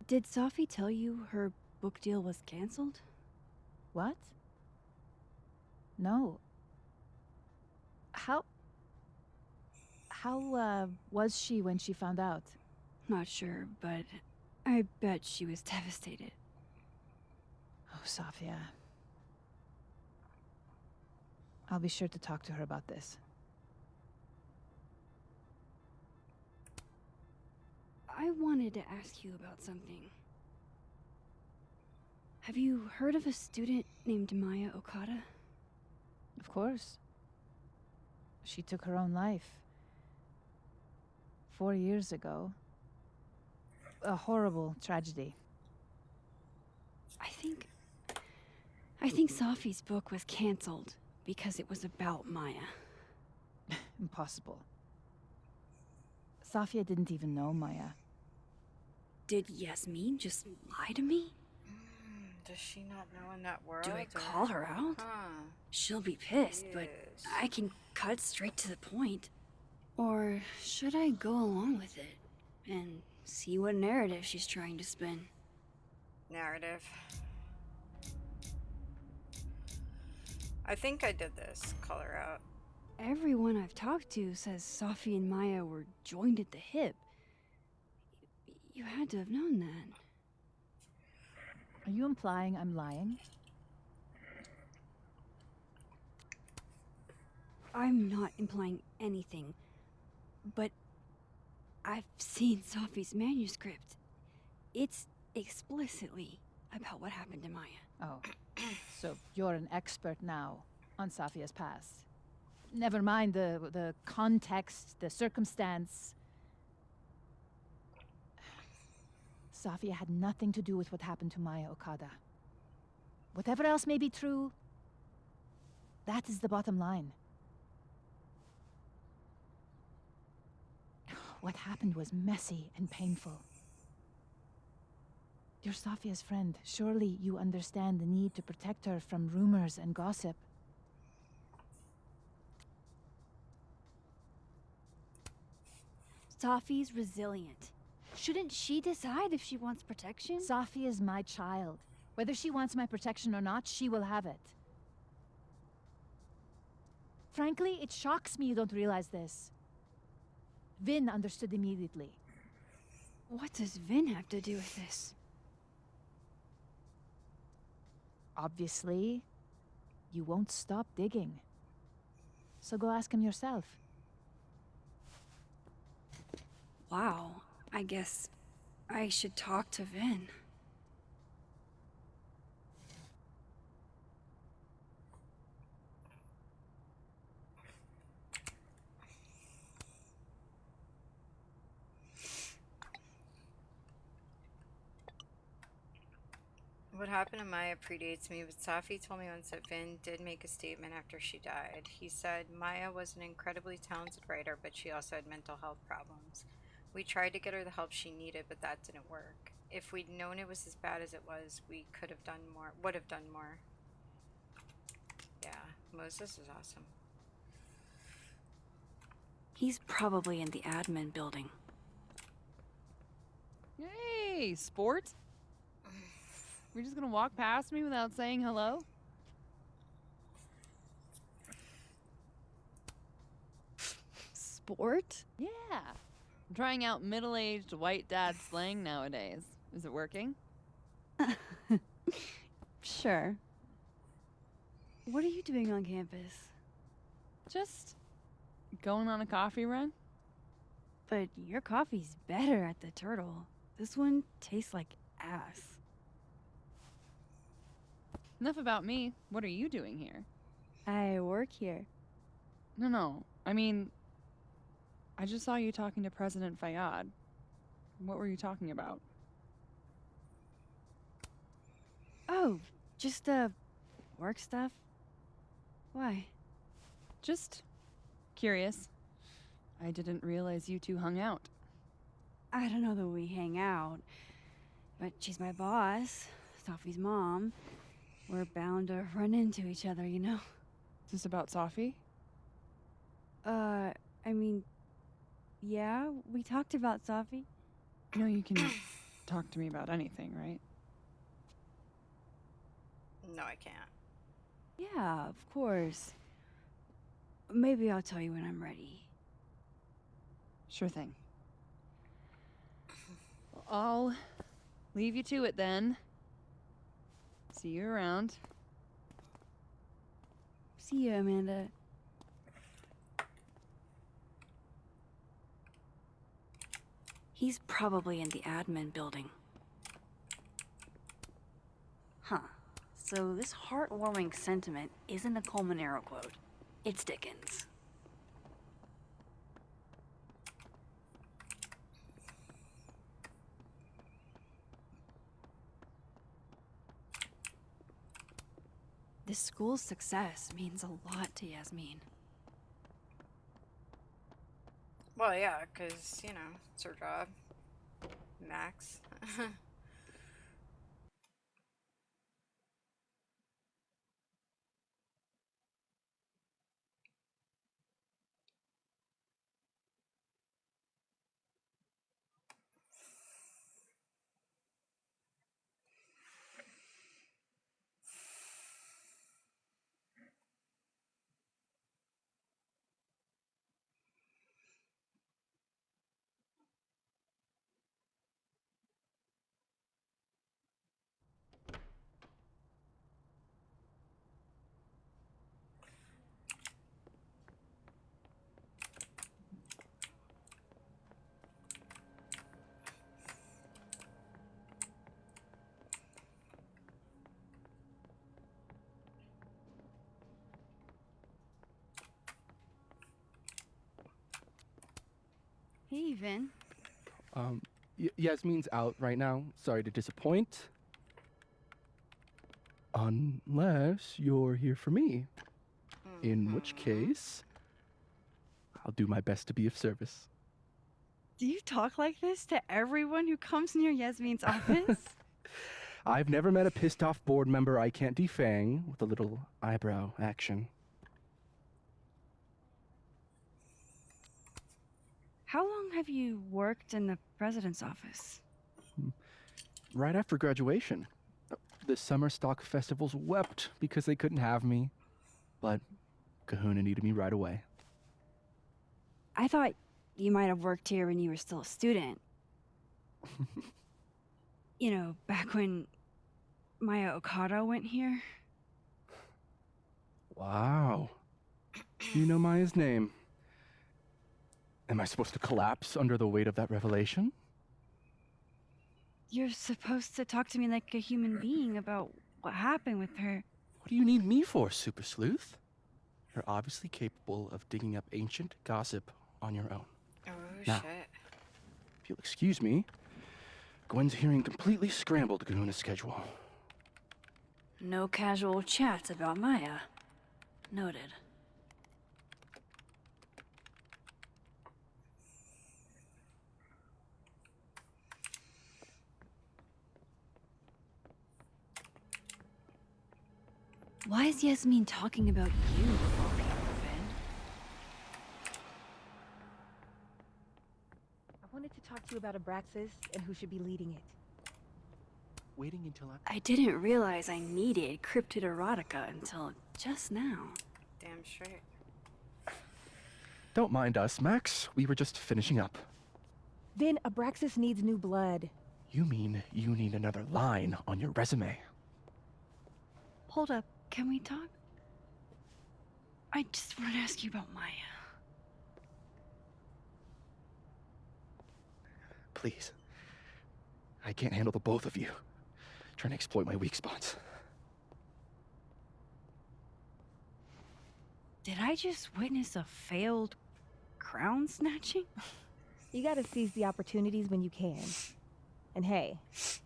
Did Sophie tell you her book deal was canceled? What? No. How was she when she found out? Not sure, but I bet she was devastated. Oh, Sophia. I'll be sure to talk to her about this. I wanted to ask you about something. Have you heard of a student named Maya Okada? Of course. She took her own life. 4 years ago. A horrible tragedy. I think Safi's book was cancelled because it was about Maya. Impossible. Safia didn't even know Maya. Did Yasmin just lie to me? Does she not know in that world? Do I call her out? Huh. She'll be pissed, but I can cut straight to the point. Or should I go along with it and see what narrative she's trying to spin? Narrative. I think I did this. Call her out. Everyone I've talked to says Safi and Maya were joined at the hip. You had to have known that. Are you implying I'm lying? I'm not implying anything, but I've seen Safi's manuscript. It's explicitly about what happened to Maya. Oh, so you're an expert now on Safia's past. Never mind the context, the circumstance. Safia had nothing to do with what happened to Maya Okada. Whatever else may be true, that is the bottom line. What happened was messy and painful. You're Safia's friend. Surely you understand the need to protect her from rumors and gossip. Safi's resilient. Shouldn't she decide if she wants protection? Safi is my child. Whether she wants my protection or not, she will have it. Frankly, it shocks me you don't realize this. Vin understood immediately. What does Vin have to do with this? Obviously, you won't stop digging. So go ask him yourself. Wow, I guess I should talk to Vin. What happened to Maya predates me, but Safi told me once that Vin did make a statement after she died. He said Maya was an incredibly talented writer, but she also had mental health problems. We tried to get her the help she needed, but that didn't work. If we'd known it was as bad as it was, we could have done more, would have done more. Yeah, Moses is awesome. He's probably in the admin building. Hey, sport? You're just gonna walk past me without saying hello? Sport? Yeah. I'm trying out middle-aged white dad slang nowadays. Is it working? Sure. What are you doing on campus? Just going on a coffee run. But your coffee's better at the Turtle. This one tastes like ass. Enough about me. What are you doing here? I work here. No. I mean, I just saw you talking to President Fayyad. What were you talking about? Oh, just, work stuff? Why? Just curious. I didn't realize you two hung out. I don't know that we hang out, but she's my boss, Safi's mom. We're bound to run into each other, you know? Is this about Safi? I mean, yeah, we talked about Safi. You know you can talk to me about anything, right? No, I can't. Yeah, of course. Maybe I'll tell you when I'm ready. Sure thing. Well, I'll leave you to it then. See you around. See you, Amanda. He's probably in the admin building. Huh. So this heartwarming sentiment isn't a Colmenero quote. It's Dickens. This school's success means a lot to Yasmin. Well, yeah, because, you know, it's her job. Max. Hey, Vin. Yasmin's out right now. Sorry to disappoint. Unless you're here for me. In which case, I'll do my best to be of service. Do you talk like this to everyone who comes near Yasmin's office? I've never met a pissed off board member I can't defang with a little eyebrow action. How long have you worked in the president's office? Right after graduation. The summer stock festivals wept because they couldn't have me. But Kahuna needed me right away. I thought you might have worked here when you were still a student. You know, back when Maya Okada went here. Wow. You know Maya's name. Am I supposed to collapse under the weight of that revelation? You're supposed to talk to me like a human being about what happened with her. What do you need me for, Super Sleuth? You're obviously capable of digging up ancient gossip on your own. Oh, now, shit. if you'll excuse me, Gwen's hearing completely scrambled Kahuna's schedule. No casual chats about Maya. Noted. Why is Yasmin talking about you, Finn? I wanted to talk to you about Abraxas and who should be leading it. Waiting until I didn't realize I needed cryptid erotica until just now. Damn straight. Don't mind us, Max. We were just finishing up. Then Abraxas needs new blood. You mean you need another line on your resume? Hold up, can we talk? I just want to ask you about Maya. Please. I can't handle the both of you. Trying to exploit my weak spots. Did I just witness a failed crown snatching? You gotta seize the opportunities when you can. And hey,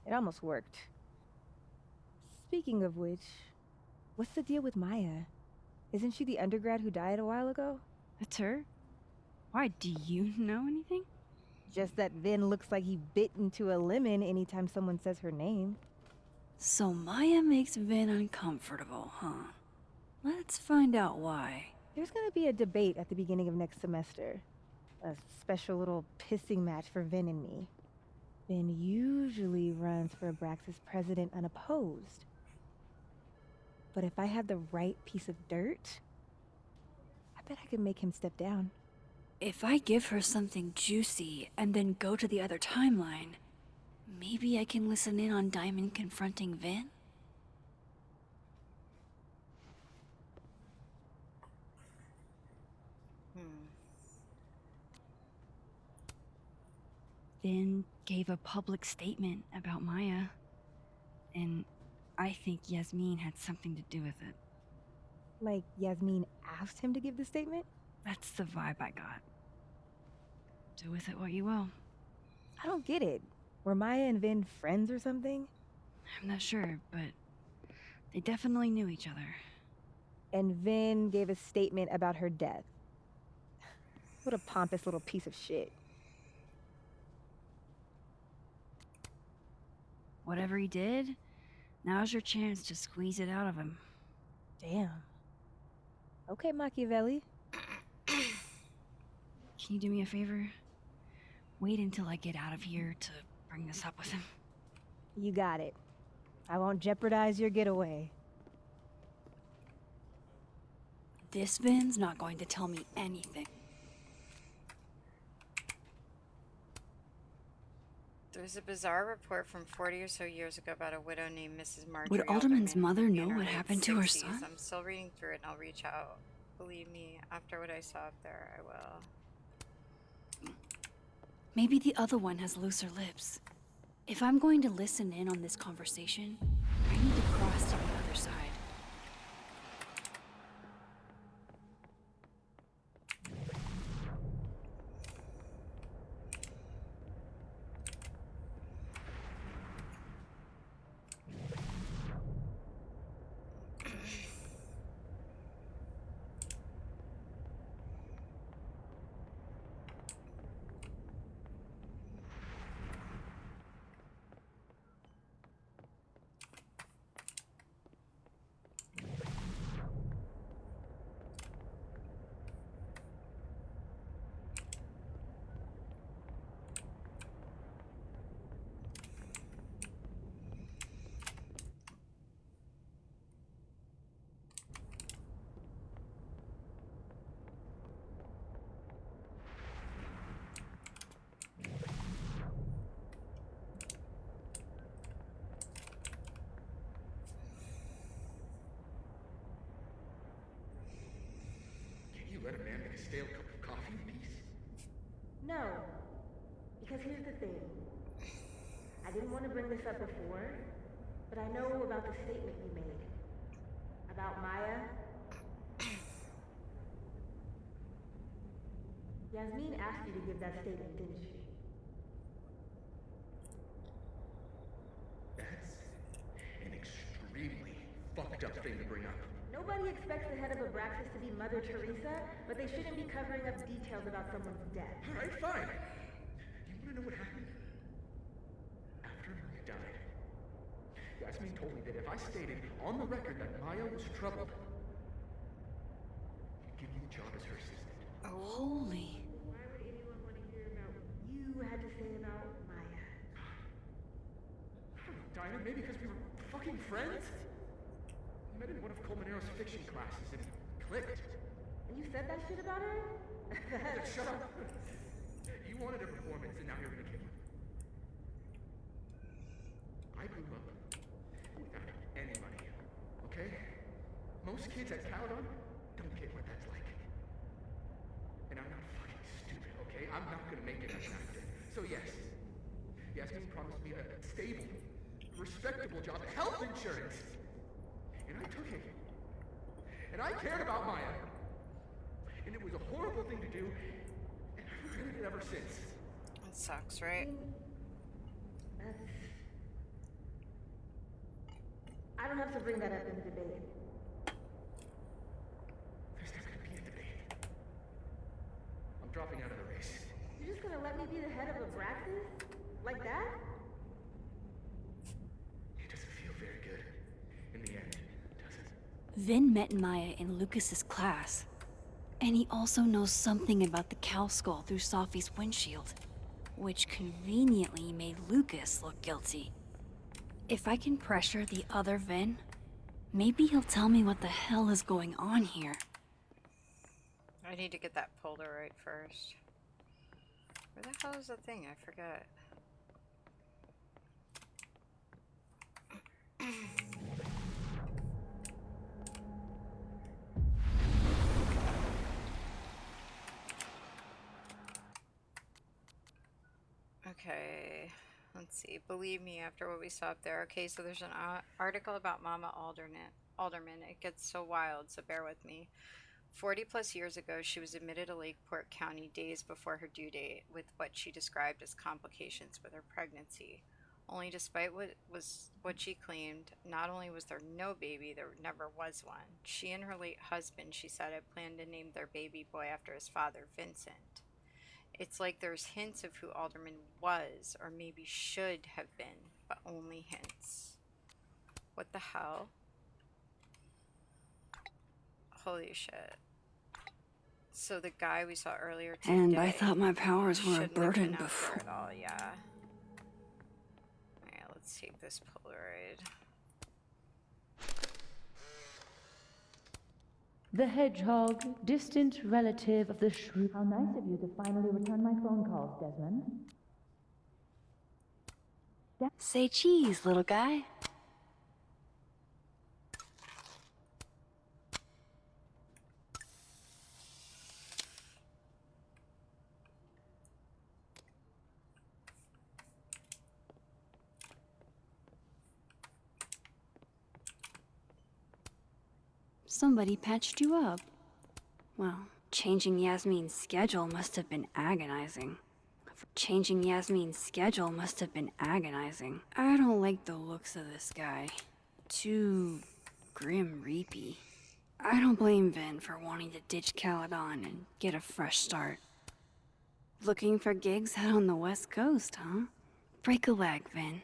it almost worked. Speaking of which, what's the deal with Maya? Isn't she the undergrad who died a while ago? That's her? Why, do you know anything? Just that Vin looks like he bit into a lemon anytime someone says her name. So Maya makes Vin uncomfortable, huh? Let's find out why. There's gonna be a debate at the beginning of next semester. A special little pissing match for Vin and me. Vin usually runs for Abraxas president unopposed. But if I had the right piece of dirt, I bet I could make him step down. If I give her something juicy and then go to the other timeline, maybe I can listen in on Diamond confronting Vin? Vin gave a public statement about Maya. And I think Yasmin had something to do with it. Like Yasmin asked him to give the statement? That's the vibe I got. Do with it what you will. I don't get it. Were Maya and Vin friends or something? I'm not sure, but they definitely knew each other. And Vin gave a statement about her death. What a pompous little piece of shit. Whatever he did, now's your chance to squeeze it out of him. Damn. Okay, Machiavelli. Can you do me a favor? Wait until I get out of here to bring this up with him. You got it. I won't jeopardize your getaway. This Vin's not going to tell me anything. There's a bizarre report from 40 or so years ago about a widow named Mrs. Marjorie. Would Alderman's Alderman mother in know her what late happened to her 60s. son? I'm still reading through it and I'll reach out. Believe me, after what I saw up there, I will. Maybe the other one has looser lips. If I'm going to listen in on this conversation, I need to cross to the other side. You let a man make a stale cup of coffee in peace? No. Because here's the thing. I didn't want to bring this up before, but I know about the statement you made. About Maya. Yasmin asked you to give that statement, didn't she? That's an extremely fucked up thing to bring up. Nobody expects the head of Abraxas to be Mother Teresa, but they shouldn't be covering up details about someone's death. Alright, fine. You wanna know what happened? After Maya died, Yasmin told me that if I stated on the record that Maya was troubled, he'd give me the job as her assistant. Holy. Why would anyone want to hear about what you had to say about Maya? I don't know, Dinah, maybe because we were fucking friends? I met in one of Colmenaro's fiction classes and it clicked. And you said that shit about her? Shut up! You wanted a performance and now you're gonna give one. I grew up without any money, okay? Most kids at Caledon don't get what that's like. And I'm not fucking stupid, okay? I'm not gonna make it as an actor. So yes, Yasmin promised me a stable, respectable job, health insurance. And I took it. And I cared about Maya. And it was a horrible thing to do, and I've regretted it ever since. It sucks, right? I don't have to bring that up in the debate. There's not gonna be a debate. I'm dropping out of the race. You're just gonna let me be the head of Abraxas? Like that? It doesn't feel very good in the end, does it? Vin met Maya in Lucas's class. And he also knows something about the cow skull through Sophie's windshield, which conveniently made Lucas look guilty. If I can pressure the other Vin, maybe he'll tell me what the hell is going on here. I need to get that Polaroid first. Where the hell is the thing? I forgot. Okay, let's see. Believe me, after what we saw up there. Okay, so there's an article about Mama Alderman. It gets so wild, so bear with me. 40 plus years ago, she was admitted to Lakeport County days before her due date with what she described as complications with her pregnancy. Only despite what she claimed, not only was there no baby, there never was one. She and her late husband, she said, had planned to name their baby boy after his father, Vincent. It's like there's hints of who Alderman was, or maybe should have been, but only hints. What the hell? Holy shit. So the guy we saw earlier today, And I thought my powers were a shouldn't have burden been out before. there at all, yeah. Alright, let's take this Polaroid. The hedgehog, distant relative of the shrew. How nice of you to finally return my phone calls, Desmond. Say cheese, little guy. Somebody patched you up. Well, changing Yasmin's schedule must have been agonizing. Changing Yasmin's schedule must have been agonizing. I don't like the looks of this guy. Too grim reapy. I don't blame Vin for wanting to ditch Caledon and get a fresh start. Looking for gigs out on the West Coast, huh? Break a leg, Vin.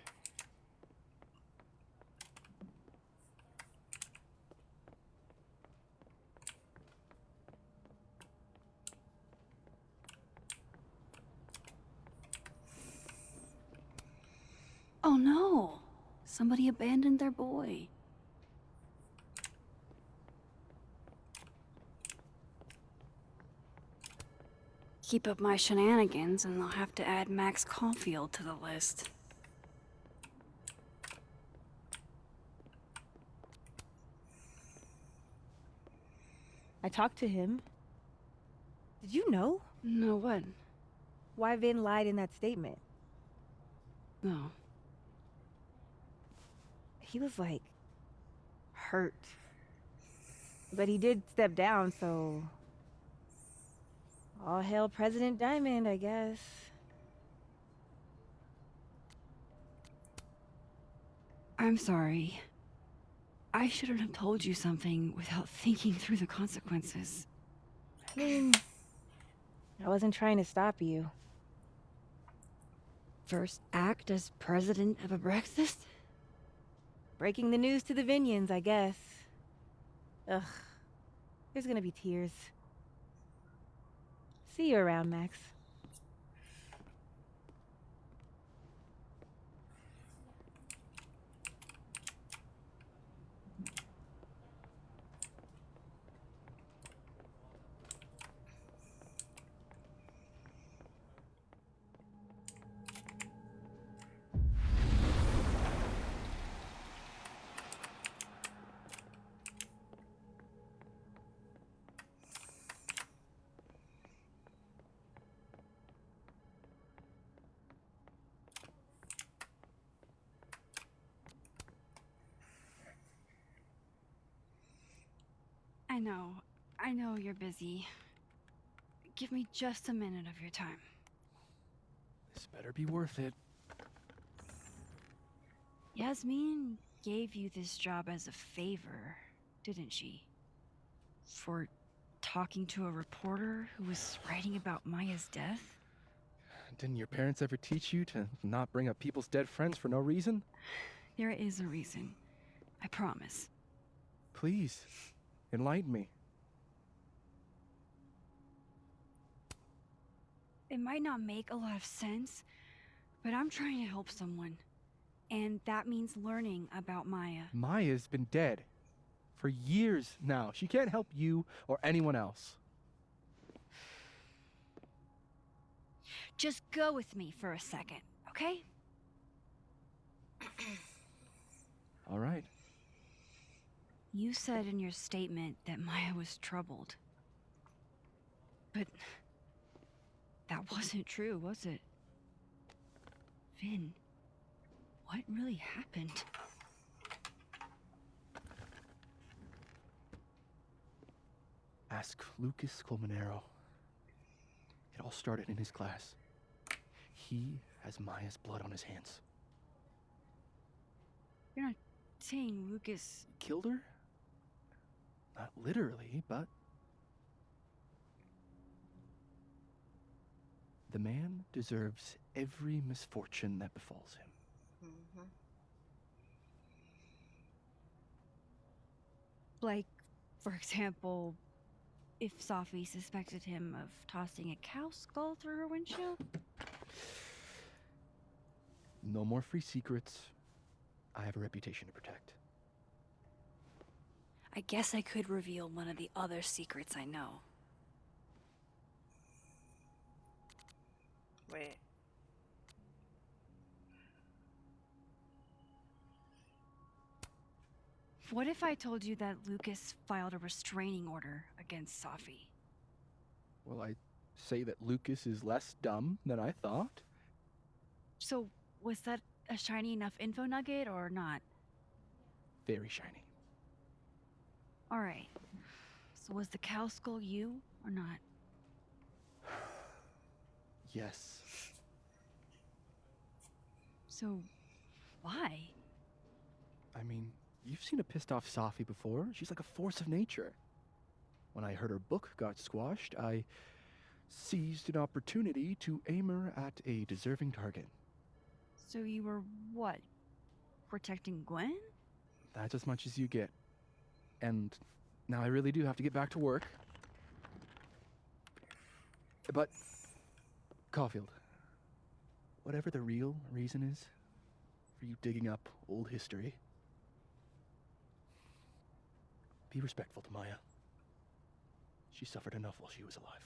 Oh no! Somebody abandoned their boy. Keep up my shenanigans and I'll have to add Max Caulfield to the list. I talked to him. Did you know? No, what? Why Vin lied in that statement. No. He was like hurt. But he did step down, so all hail President Diamond, I guess. I'm sorry. I shouldn't have told you something without thinking through the consequences. I mean, I wasn't trying to stop you. First act as president of Abraxas? Breaking the news to the Vinians, I guess. Ugh. There's gonna be tears. See you around, Max. I know you're busy. Give me just a minute of your time. This better be worth it. Yasmin gave you this job as a favor, didn't she? For talking to a reporter who was writing about Maya's death? Didn't your parents ever teach you to not bring up people's dead friends for no reason? There is a reason. I promise. Please, enlighten me. It might not make a lot of sense, but I'm trying to help someone. And that means learning about Maya. Maya's been dead for years now. She can't help you or anyone else. Just go with me for a second, okay? All right. You said in your statement that Maya was troubled. But that wasn't true, was it? Vin, what really happened? Ask Lucas Colmenero. It all started in his class. He has Maya's blood on his hands. You're not saying Lucas... Killed her? Not literally, but... The man deserves every misfortune that befalls him. Mm-hmm. Like, for example, if Safi suspected him of tossing a cow skull through her windshield? No more free secrets. I have a reputation to protect. I guess I could reveal one of the other secrets I know. Wait. What if I told you that Lucas filed a restraining order against Safi? Well, I say that Lucas is less dumb than I thought. So, was that a shiny enough info nugget or not? Very shiny. Alright. So was the cow skull you or not? Yes. So, why? I mean, you've seen a pissed off Safi before. She's like a force of nature. When I heard her book got squashed, I seized an opportunity to aim her at a deserving target. So you were what? Protecting Gwen? That's as much as you get. And now I really do have to get back to work. But, Caulfield, whatever the real reason is for you digging up old history, be respectful to Maya. She suffered enough while she was alive.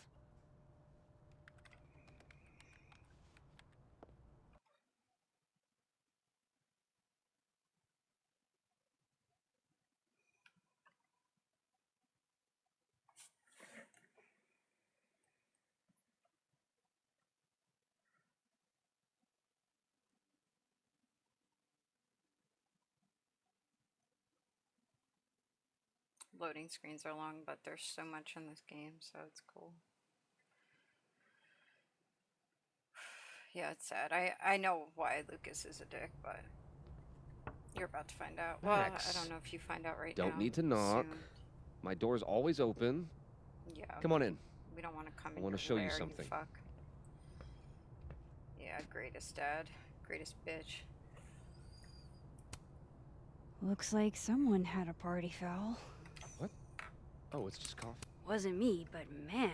Loading screens are long, but there's so much in this game, so it's cool. Yeah, it's sad. I know why Lucas is a dick, but you're about to find out. Well, Max, I don't know if you find out right now. Don't need to knock. Soon. My door's always open. Yeah. Come on in. We don't want to come in. I want to show you something. Fuck. Yeah, greatest dad, greatest bitch. Looks like someone had a party foul. What? Oh, it's just coffee. Wasn't me, but man,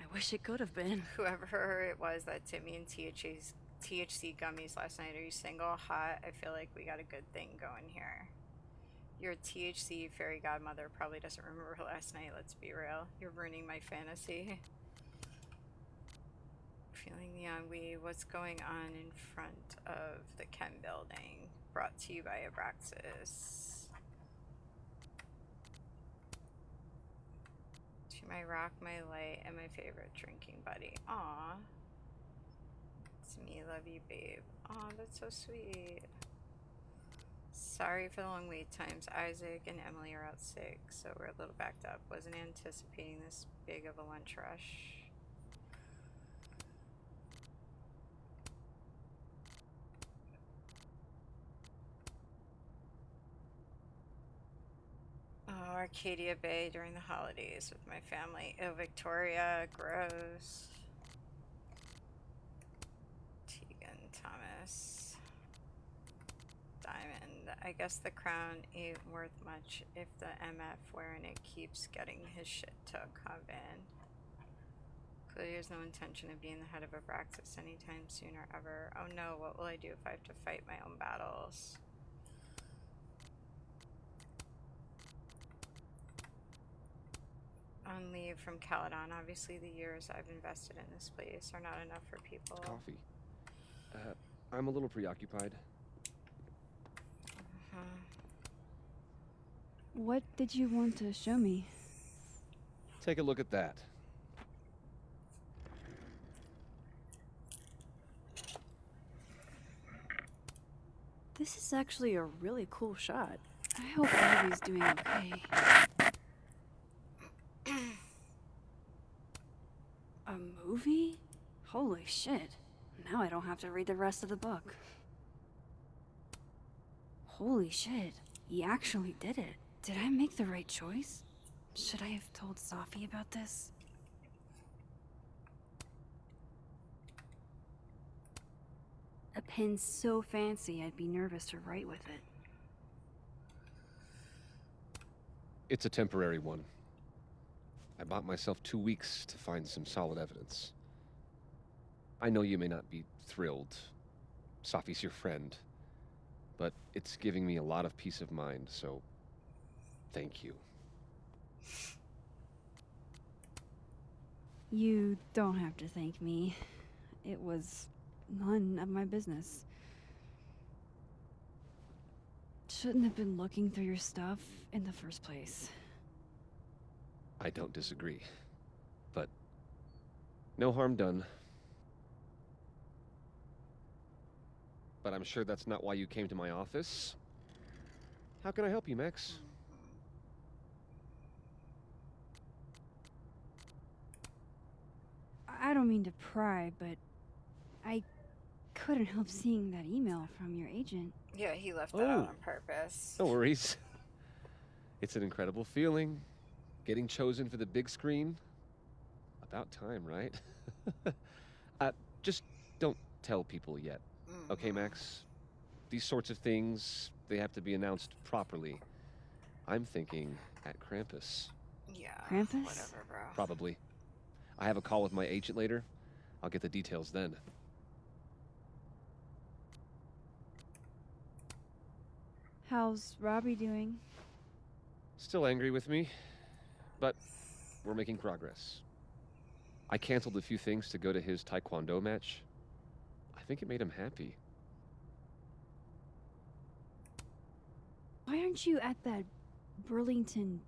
I wish it could have been. Whoever it was that tipped me in THC gummies last night, are you single? Hot? I feel like we got a good thing going here. Your THC fairy godmother probably doesn't remember last night, let's be real. You're ruining my fantasy. Feeling the ennui. What's going on in front of the Chem building? Brought to you by Abraxas. To my rock, my light, and my favorite drinking buddy. Aw. It's me, love you, babe. Aw, that's so sweet. Sorry for the long wait times. Isaac and Emily are out sick, so we're a little backed up. Wasn't anticipating this big of a lunch rush. Oh, Arcadia Bay during the holidays with my family. Oh, Victoria, gross. Tegan, Thomas. Diamond. I guess the crown ain't worth much if the MF wearing it keeps getting his shit took, huh, Van? Clearly there's no intention of being the head of Abraxas anytime soon or ever. Oh no, what will I do if I have to fight my own battles? On leave from Caledon, obviously the years I've invested in this place are not enough for people. Coffee. I'm a little preoccupied. What did you want to show me? Take a look at that. This is actually a really cool shot. I hope Abby's doing okay. A movie? Holy shit. Now I don't have to read the rest of the book. Holy shit. He actually did it. Did I make the right choice? Should I have told Safi about this? A pen so fancy I'd be nervous to write with it. It's a temporary one. I bought myself 2 weeks to find some solid evidence. I know you may not be thrilled. Safi's your friend. But it's giving me a lot of peace of mind, so thank you. You don't have to thank me. It was none of my business. Shouldn't have been looking through your stuff in the first place. I don't disagree. But no harm done. But I'm sure that's not why you came to my office. How can I help you, Max? I don't mean to pry, but I couldn't help seeing that email from your agent. Yeah, he left that out on purpose. No worries. It's an incredible feeling. Getting chosen for the big screen. About time, right? Just don't tell people yet. Okay, Max? These sorts of things, they have to be announced properly. I'm thinking at Krampus. Yeah. Krampus? Whatever, bro. Probably. I have a call with my agent later. I'll get the details then. How's Robbie doing? Still angry with me, but we're making progress. I canceled a few things to go to his taekwondo match. I think it made him happy. Why aren't you at that Burlington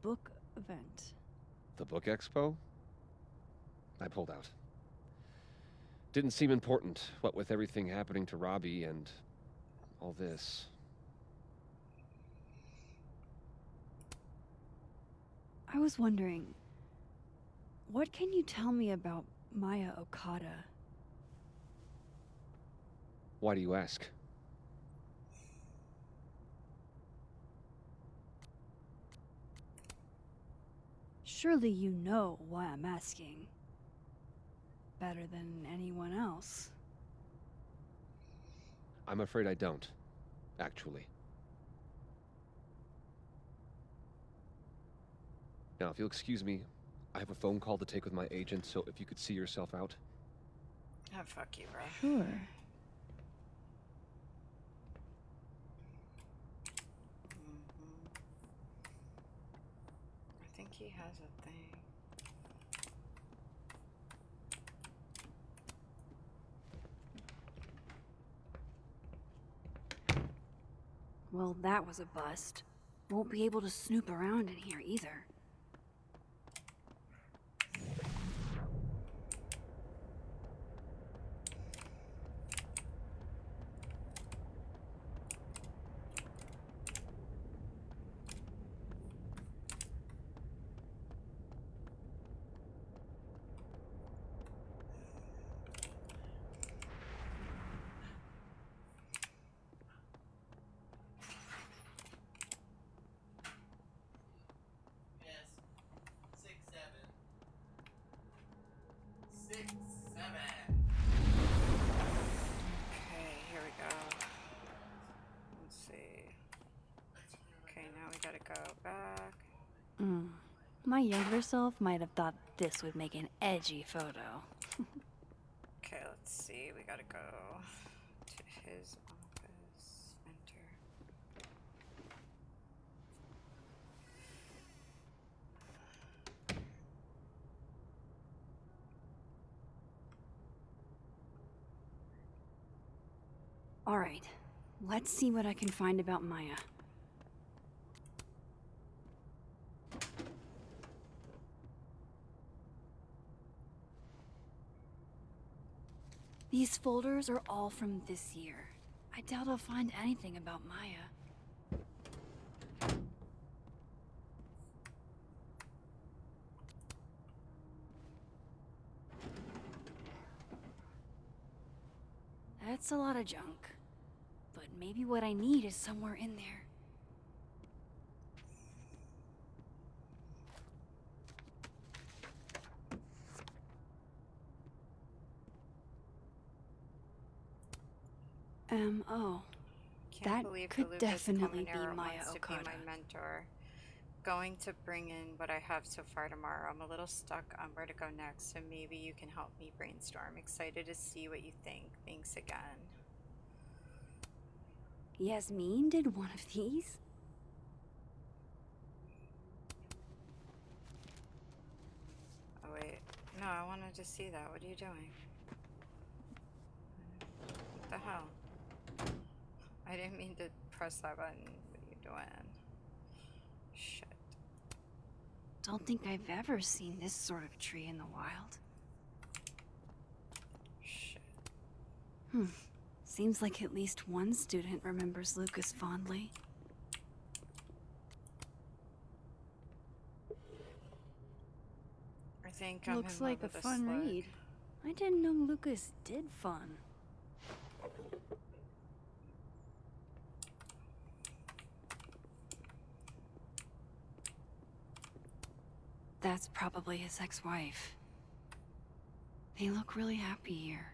book event? The book expo? I pulled out. Didn't seem important, what with everything happening to Robbie and all this. I was wondering, what can you tell me about Maya Okada? Why do you ask? Surely you know why I'm asking. Better than anyone else. I'm afraid I don't, actually. Now, if you'll excuse me, I have a phone call to take with my agent, so if you could see yourself out. Oh, fuck you, bro. Sure. I think he has a thing. Well, that was a bust. Won't be able to snoop around in here either. Okay, here we go. Let's see. Okay, now we gotta go back. My younger self might have thought this would make an edgy photo. Okay, let's see. We gotta go to his office. Enter. Alright, let's see what I can find about Maya. These folders are all from this year. I doubt I'll find anything about Maya. That's a lot of junk. But maybe what I need is somewhere in there. Oh. Can't That believe could the Lucas definitely be Colmenero Maya wants to be Okada. my mentor. Going to bring in what I have so far tomorrow. I'm a little stuck on where to go next, so maybe you can help me brainstorm. Excited to see what you think. Thanks again. Yasmin did one of these? Oh wait, no, I wanted to see that. What are you doing? What the hell? I didn't mean to press that button. What are you doing? Shit. Don't think I've ever seen this sort of tree in the wild. Shit. Seems like at least one student remembers Lucas fondly. I think I'm Looks in love like a with this fun slug. read. I didn't know Lucas did fun. That's probably his ex-wife. They look really happy here.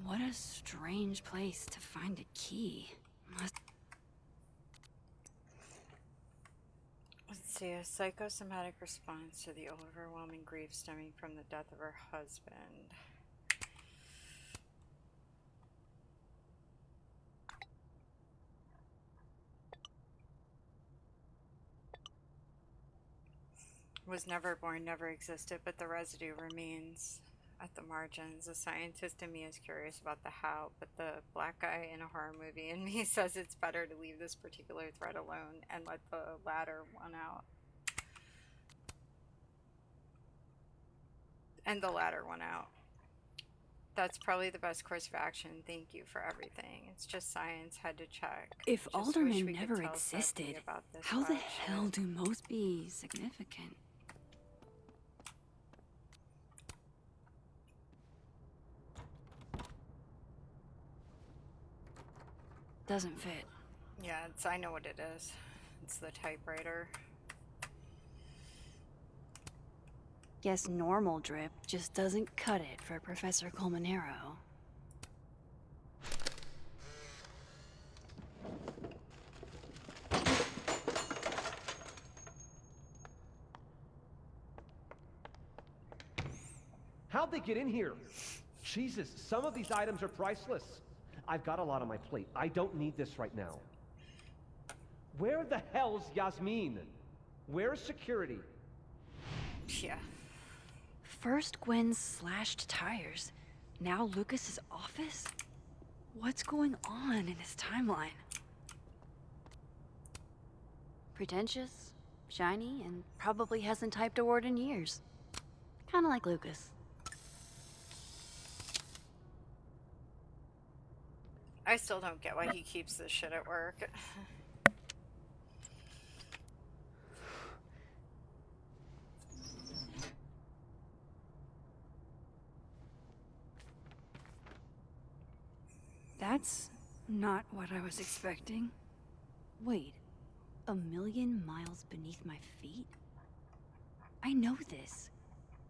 What a strange place to find a key. Let's see, a psychosomatic response to the overwhelming grief stemming from the death of her husband. Was never born, never existed, but the residue remains at the margins. A scientist in me is curious about the how, but the black guy in a horror movie in me says it's better to leave this particular thread alone and let the latter one out. And the latter one out. That's probably the best course of action. Thank you for everything. It's just science, had to check. If Just wish aldermen we could never tell existed, Sophie about this how the wild hell shit. do most be significant? Doesn't fit. Yeah, I know what it is. It's the typewriter. Guess normal drip just doesn't cut it for Professor Colmenero. How'd they get in here? Jesus, some of these items are priceless. I've got a lot on my plate. I don't need this right now. Where the hell's Yasmin? Where's security? Yeah. First Gwen's slashed tires, now Lucas's office? What's going on in his timeline? Pretentious, shiny, and probably hasn't typed a word in years. Kinda like Lucas. I still don't get why he keeps this shit at work. That's not what I was expecting. Wait, 1,000,000 miles beneath my feet? I know this.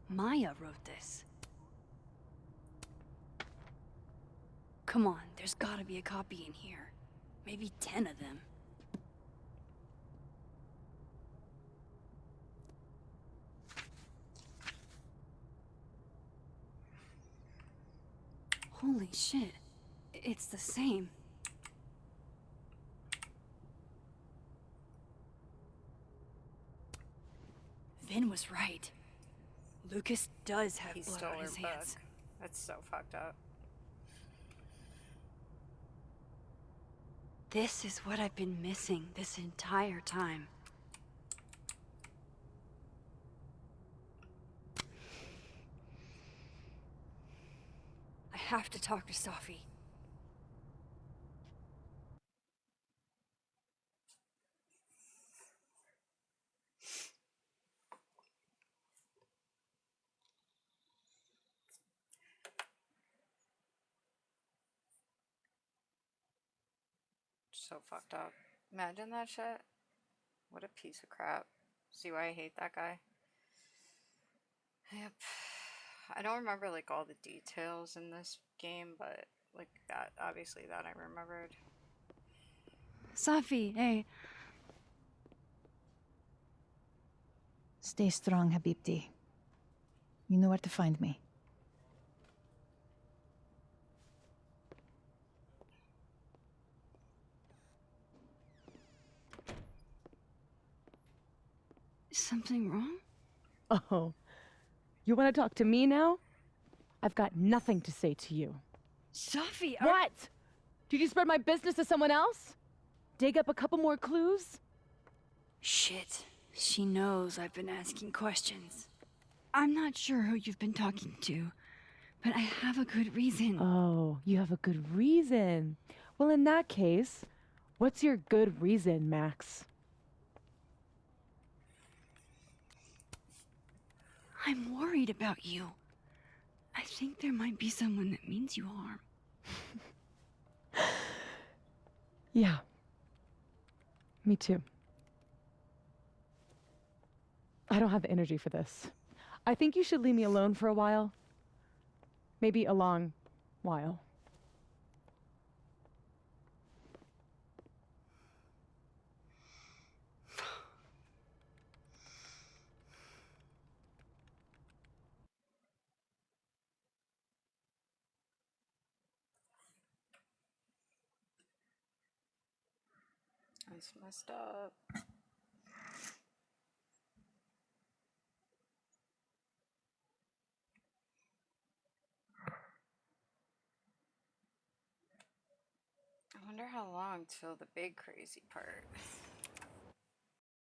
Maya wrote this. Come on, there's gotta be a copy in here. Maybe 10 of them. Holy shit. It's the same. Vin was right. Lucas does have He blood stole on her his hands. book. That's so fucked up. This is what I've been missing this entire time. have to talk to Safi. So fucked up. Imagine that shit. What a piece of crap. See why I hate that guy? Yep. I don't remember like all the details in this game, but like that, obviously that I remembered. Safi, hey. Stay strong, Habibti. You know where to find me. Is something wrong? Oh, you want to talk to me now? I've got nothing to say to you. Safi, What? Did you spread my business to someone else? Dig up a couple more clues? Shit. She knows I've been asking questions. I'm not sure who you've been talking to, but I have a good reason. Oh, you have a good reason. Well, in that case, what's your good reason, Max? I'm worried about you. I think there might be someone that means you harm. Yeah. Me too. I don't have the energy for this. I think you should leave me alone for a while. Maybe a long while. That's messed up. I wonder how long till the big crazy part.